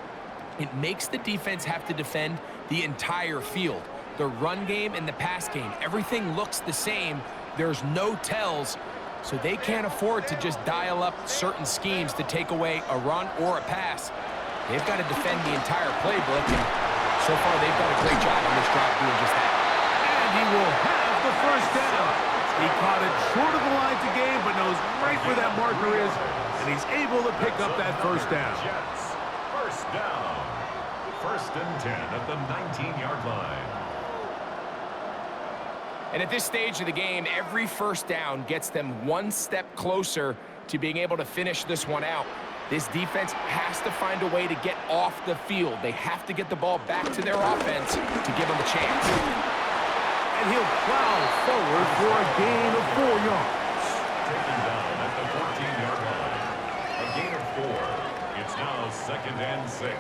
it makes the defense have to defend the entire field. The run game and the pass game, everything looks the same. There's no tells, so they can't afford to just dial up certain schemes to take away a run or a pass. They've got to defend the entire playbook, and so far they've done a great job on this drive doing just that. And he will have the first down. He caught it short of the line to gain, but knows right where that marker is, and he's able to pick up that first down. Jets, first down. 1st and 10 at the 19-yard line. And at this stage of the game, every first down gets them one step closer to being able to finish this one out. This defense has to find a way to get off the field. They have to get the ball back to their offense to give them a chance. And he'll plow forward for a gain of 4 yards. Taken down at the 14-yard line. A gain of 4. It's now 2nd and 6.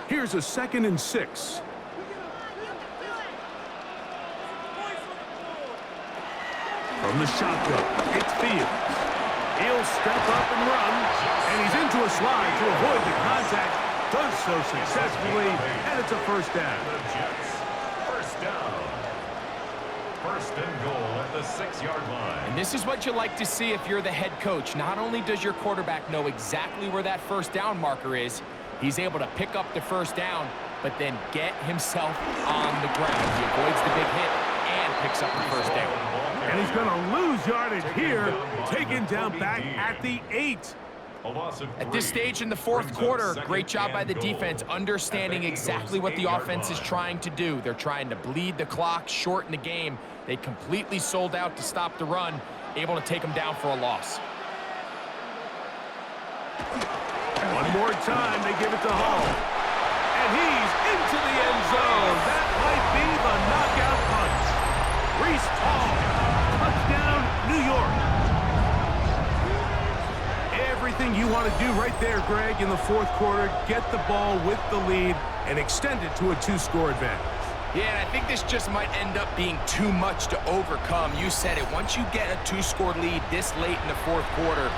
Here's a 2nd and 6. From the shotgun, it's Fields. He'll step up and run, and he's into a slide to avoid the contact. Does so successfully, and it's a first down. The Jets, first down. 1st and goal at the 6-yard line. And this is what you like to see if you're the head coach. Not only does your quarterback know exactly where that first down marker is, he's able to pick up the first down, but then get himself on the ground. He avoids the big hit, and picks up the first down. And he's going to lose yardage here, taken down back at the 8. At this stage in the fourth quarter, great job by the defense understanding exactly what the offense is trying to do. They're trying to bleed the clock, shorten the game. They completely sold out to stop the run, able to take them down for a loss. One more time, they give it to Hall. And he's into the end zone. That might be the knockout punch. Reese Hall, touchdown, New York. Everything you want to do right there, Greg, in the fourth quarter, get the ball with the lead and extend it to a 2-score advantage. Yeah, and I think this just might end up being too much to overcome. You said it. Once you get a 2-score lead this late in the fourth quarter,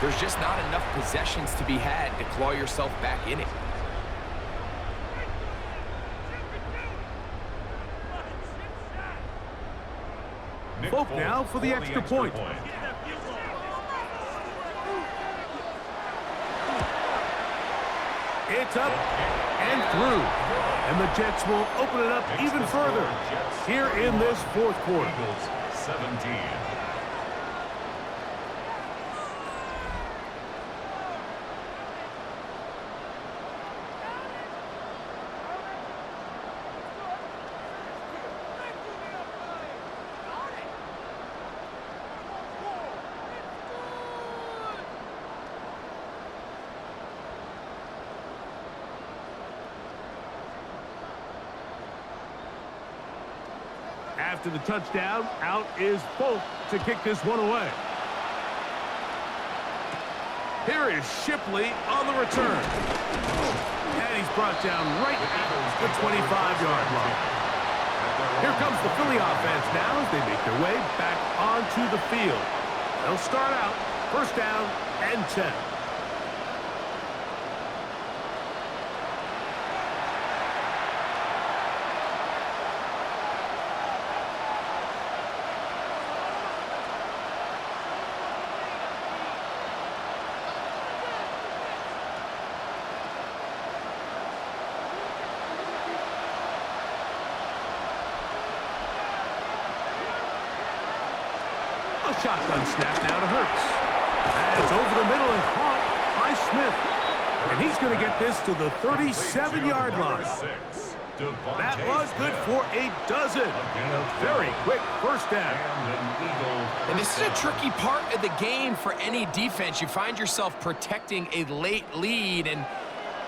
there's just not enough possessions to be had to claw yourself back in it. Folk now for the extra point. It's up and through. And the Jets will open it up even further here in this fourth quarter. 17. After the touchdown, out is Folk to kick this one away. Here is Shipley on the return. And he's brought down right at the 25-yard line. Here comes the Philly offense now as they make their way back onto the field. They'll start out first down and 10. Shotgun snap now to Hurts. And it's over the middle and caught by Smith. And he's going to get this to the 37-yard line. That was good for a dozen. And a very quick first down. And this is a tricky part of the game for any defense. You find yourself protecting a late lead, and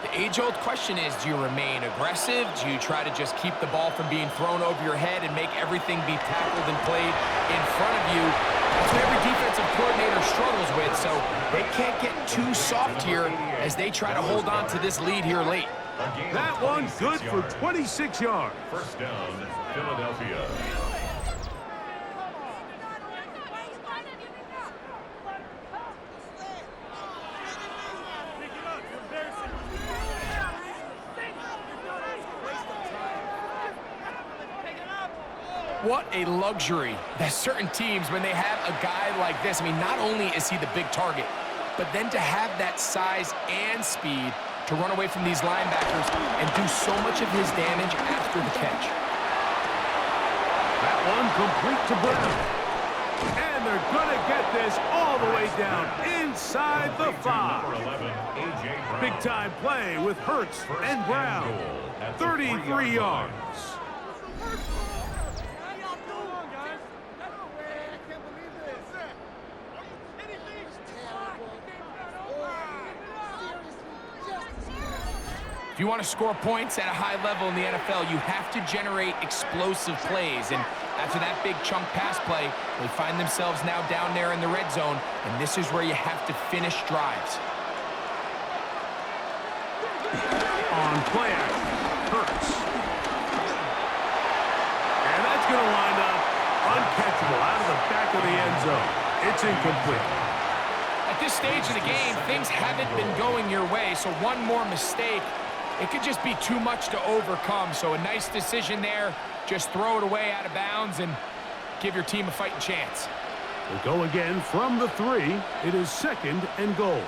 the age-old question is, do you remain aggressive? Do you try to just keep the ball from being thrown over your head and make everything be tackled and played in front of you? That's what every defensive coordinator struggles with, so they can't get too soft here as they try to hold on to this lead here late. That one good for 26 yards. First down, Philadelphia. What a luxury that certain teams, when they have a guy like this, I mean, not only is he the big target, but then to have that size and speed to run away from these linebackers and do so much of his damage after the catch. That one complete to Brown. And they're going to get this all the way down inside the 5. Big-time play with Hurts and Brown. 33 yards. If you want to score points at a high level in the NFL, you have to generate explosive plays. And after that big chunk pass play, they find themselves now down there in the red zone, and this is where you have to finish drives. On play action, Hurts. And that's going to wind up uncatchable out of the back of the end zone. It's incomplete. At this stage of the game, things haven't been going your way, so one more mistake, it could just be too much to overcome. So a nice decision there. Just throw it away out of bounds and give your team a fighting chance. We'll go again from the 3. It is second and goal.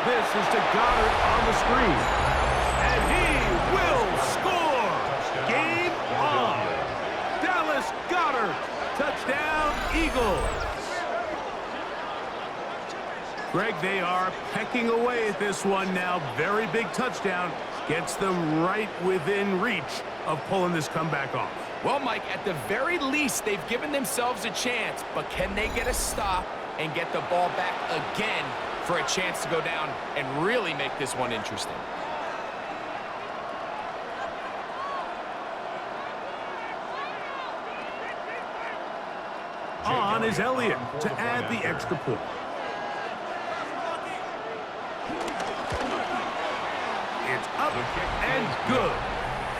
This is to Goddard on the screen. And he will score! Game picking away at this one now. Very big touchdown. Gets them right within reach of pulling this comeback off. Well, Mike, at the very least, they've given themselves a chance, but can they get a stop and get the ball back again for a chance to go down and really make this one interesting? On is Elliott to add the extra point. It's up and good.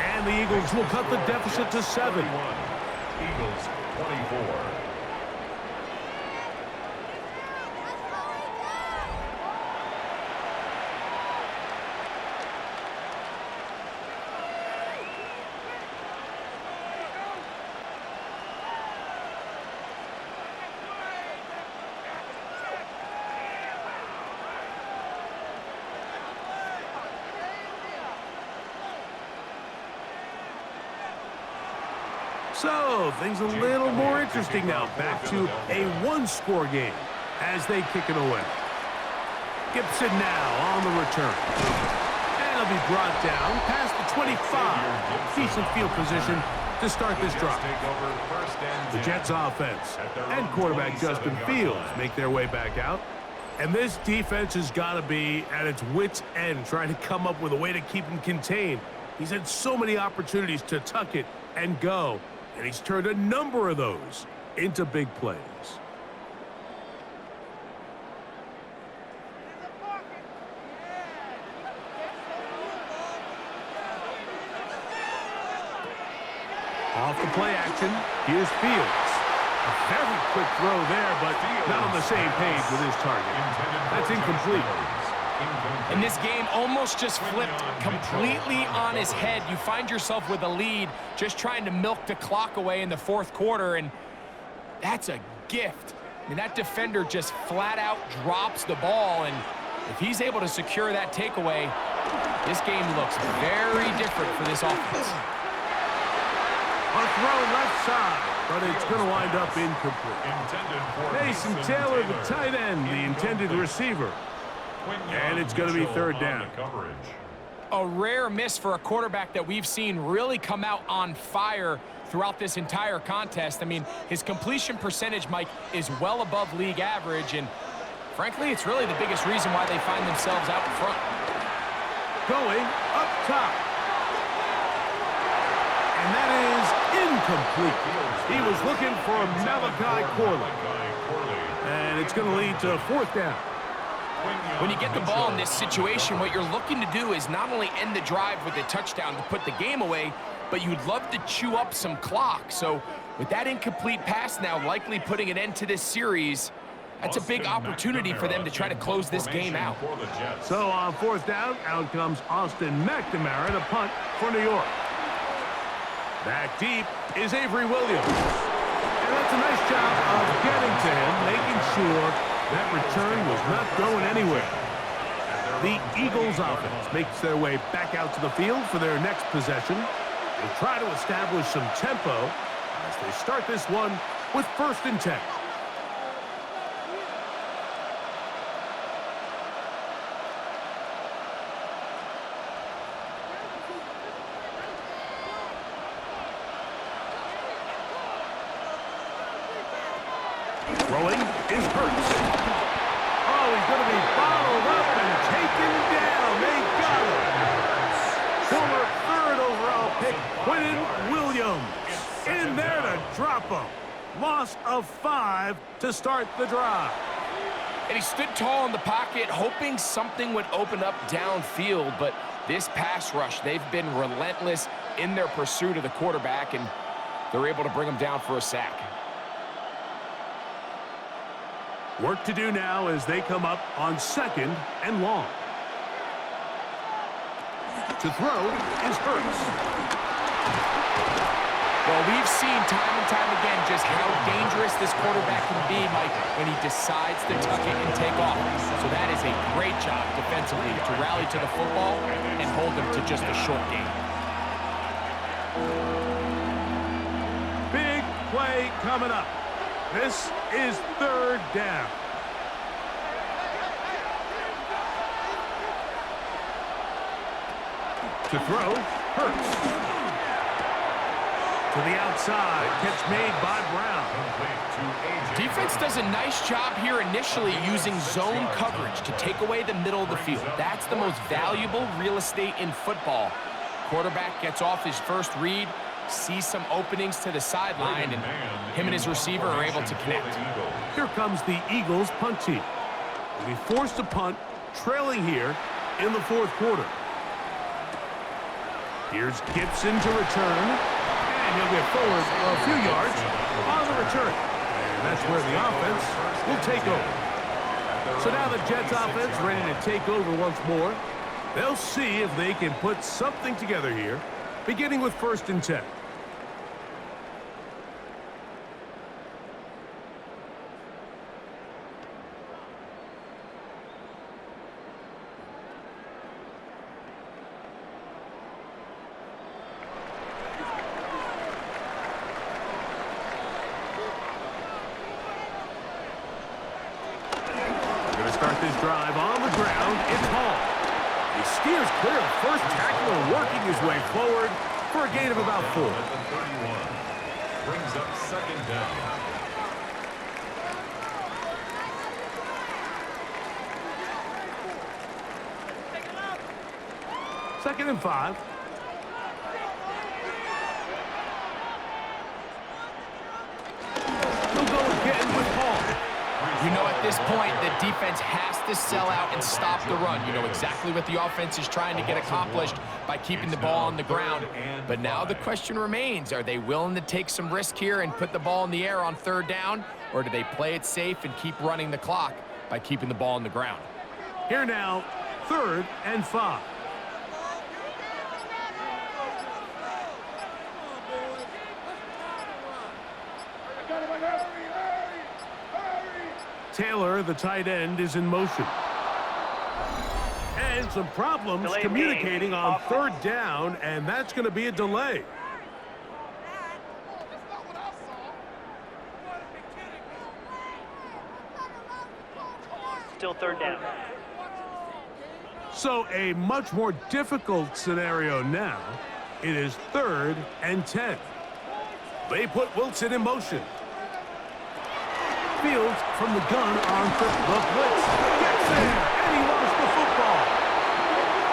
And the Eagles will cut the deficit to 7. Eagles 24. So, things a little more interesting now. Back to a one-score game as they kick it away. Gibson now on the return. And he'll be brought down past the 25. Decent field position to start this drive. The Jets offense and quarterback Justin Fields make their way back out. And this defense has got to be at its wits' end, trying to come up with a way to keep him contained. He's had so many opportunities to tuck it and go. And he's turned a number of those into big plays. Off the play action, here's Fields. A very quick throw there, but not on the same page with his target. That's incomplete. And this game almost just flipped completely on his head. You find yourself with a lead, just trying to milk the clock away in the fourth quarter, and that's a gift. I mean, that defender just flat out drops the ball, and if he's able to secure that takeaway, this game looks very different for this offense. A throw left side, but it's going to wind up incomplete. Mason Taylor, the tight end, the intended receiver. And it's going to be third down. A rare miss for a quarterback that we've seen really come out on fire throughout this entire contest. I mean, his completion percentage, Mike, is well above league average, and frankly, it's really the biggest reason why they find themselves out in front. Going up top. And that is incomplete. He was looking for Malachi Corley. And it's going to lead to fourth down. When you get the ball in this situation, what you're looking to do is not only end the drive with a touchdown to put the game away, but you'd love to chew up some clock. So with that incomplete pass now likely putting an end to this series, that's a big opportunity for them to try to close this game out. So on fourth down, out comes Austin McNamara to punt for New York. Back deep is Avery Williams. And that's a nice job of getting to him, making sure that return was not going anywhere. The Eagles offense makes their way back out to the field for their next possession. They try to establish some tempo as they start this one with 1st and 10. Throwing is Hurts. Oh, he's going to be bottled up and taken down. They got him. Former 3rd overall pick, Quentin Williams, in there to drop him. Loss of 5 to start the drive. And he stood tall in the pocket, hoping something would open up downfield, but this pass rush, they've been relentless in their pursuit of the quarterback, and they're able to bring him down for a sack. Work to do now as they come up on 2nd and long. To throw is Hurts. Well, we've seen time and time again just how dangerous this quarterback can be, Mike, when he decides to tuck it and take off. So that is a great job defensively to rally to the football and hold them to just a short game. Big play coming up. This is 3rd down. To throw, Hurts. To the outside, catch made by Brown. Defense does a nice job here initially using zone coverage to take away the middle of the field. That's the most valuable real estate in football. Quarterback gets off his first read, sees some openings to the sideline, and him and his receiver are able to connect. Here comes the Eagles punt team. They'll be forced to punt, trailing here in the fourth quarter. Here's Gibson to return, and he'll get forward a few yards on the return. And that's where the offense will take over. So now the Jets offense ready to take over once more. They'll see if they can put something together here, beginning with 1st and 10. Start this drive on the ground. It's Hall. He steers clear of the first tackle and working his way forward for a gain of about 4. At the 31. Brings up 2nd down. Second and 5. He'll go again with Hall. You know, at this point, the defense has to sell out and stop the run. You know exactly what the offense is trying to get accomplished by keeping the ball on the ground. But now the question remains, are they willing to take some risk here and put the ball in the air on 3rd down? Or do they play it safe and keep running the clock by keeping the ball on the ground? Here now, 3rd and 5. Taylor, the tight end, is in motion. And some problems communicating on 3rd down, and that's going to be a delay. Still 3rd down. So a much more difficult scenario now. It is 3rd and 10. They put Wilson in motion. Fields from the gun on the blitz. Gets there, and he lost the football.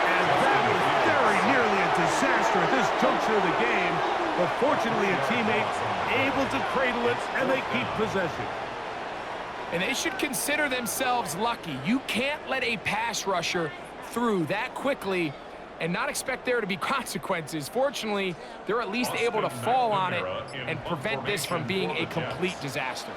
And that was very nearly a disaster at this juncture of the game. But fortunately, a teammate able to cradle it, and they keep possession. And they should consider themselves lucky. You can't let a pass rusher through that quickly and not expect there to be consequences. Fortunately, they're at least able to fall on it and prevent this from being a complete disaster.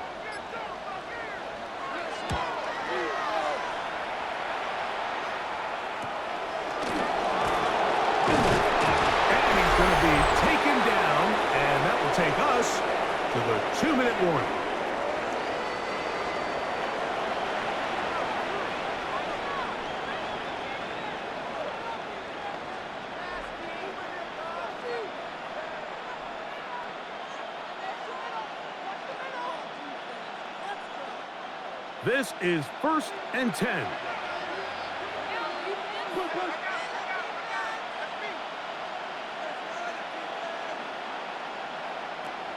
Take us to the 2-minute warning. This is 1st and 10.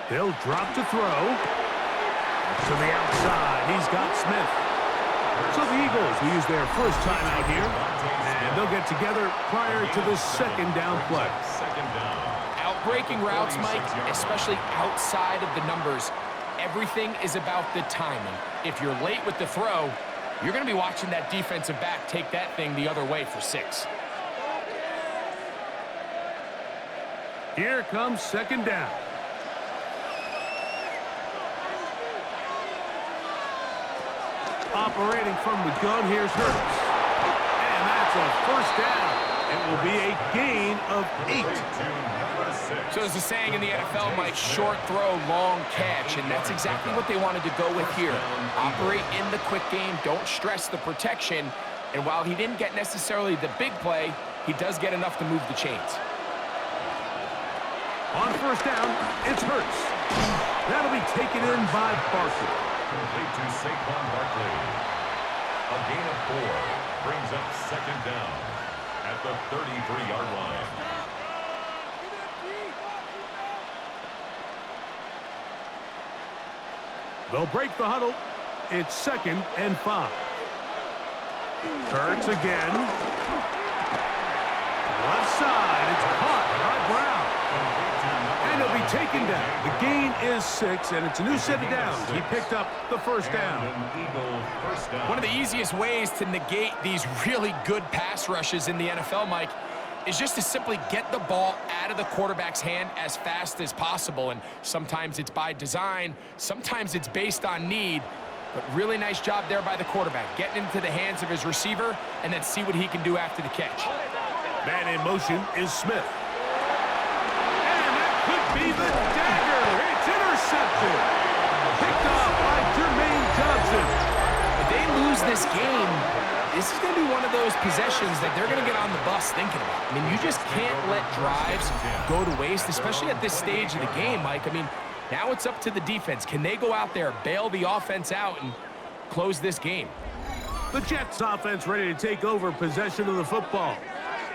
They'll drop to throw. To the outside. He's got Smith. So the Eagles will use their first time out here. And they'll get together prior to the 2nd down play. Outbreaking routes, Mike, especially outside of the numbers, everything is about the timing. If you're late with the throw, you're going to be watching that defensive back take that thing the other way for 6. Here comes 2nd down. Operating from the gun, here's Hurts. And that's a 1st down. It will be a gain of 8. So there's a saying in the NFL, Mike, short throw, long catch, and that's exactly what they wanted to go with here. Operate in the quick game, don't stress the protection, and while he didn't get necessarily the big play, he does get enough to move the chains. On 1st down, it's Hurts. That'll be taken in by Barkley. Complete to Saquon Barkley. A gain of 4 brings up 2nd down at the 33-yard line. They'll break the huddle. It's 2nd and 5. Hurts again. Left side. It's caught by Brown. And he'll be taken down. The gain is 6, and it's a new set of downs. He picked up the first down. One of the easiest ways to negate these really good pass rushes in the NFL, Mike, is just to simply get the ball out of the quarterback's hand as fast as possible. And sometimes it's by design, sometimes it's based on need. But really nice job there by the quarterback, getting into the hands of his receiver and then see what he can do after the catch. Man in motion is Smith. And that could be the dagger. It's intercepted. Picked off by Jermaine Johnson. If they lose this game, this is going to be one of those possessions that they're going to get on the bus thinking about. I mean, you just can't let drives go to waste, especially at this stage of the game, Mike. I mean, now it's up to the defense. Can they go out there, bail the offense out, and close this game? The Jets offense ready to take over possession of the football.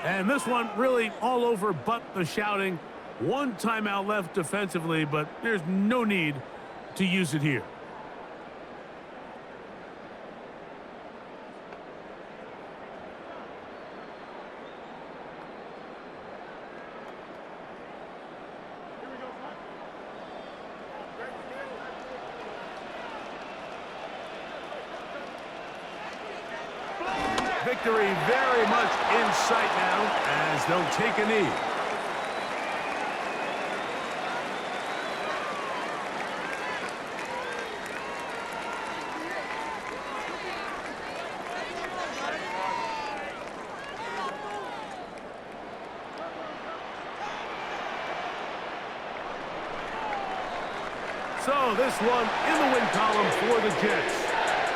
And this one really all over but the shouting. One timeout left defensively, but there's no need to use it here. Victory very much in sight now as they'll take a knee. So this one in the win column for the Jets.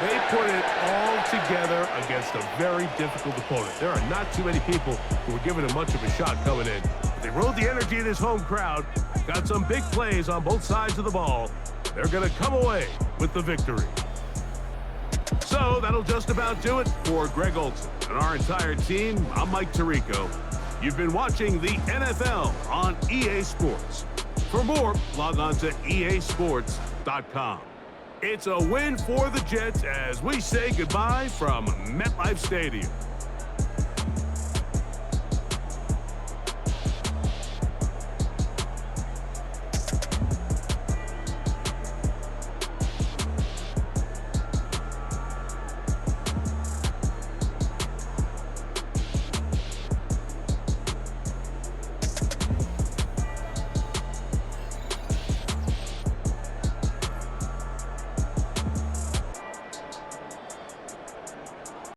They put it all together against a very difficult opponent. There are not too many people who are giving them much of a shot coming in. They rode the energy of this home crowd, got some big plays on both sides of the ball. They're going to come away with the victory. So that'll just about do it for Greg Olson and our entire team. I'm Mike Tirico. You've been watching the NFL on EA Sports. For more, log on to easports.com. It's a win for the Jets as we say goodbye from MetLife Stadium.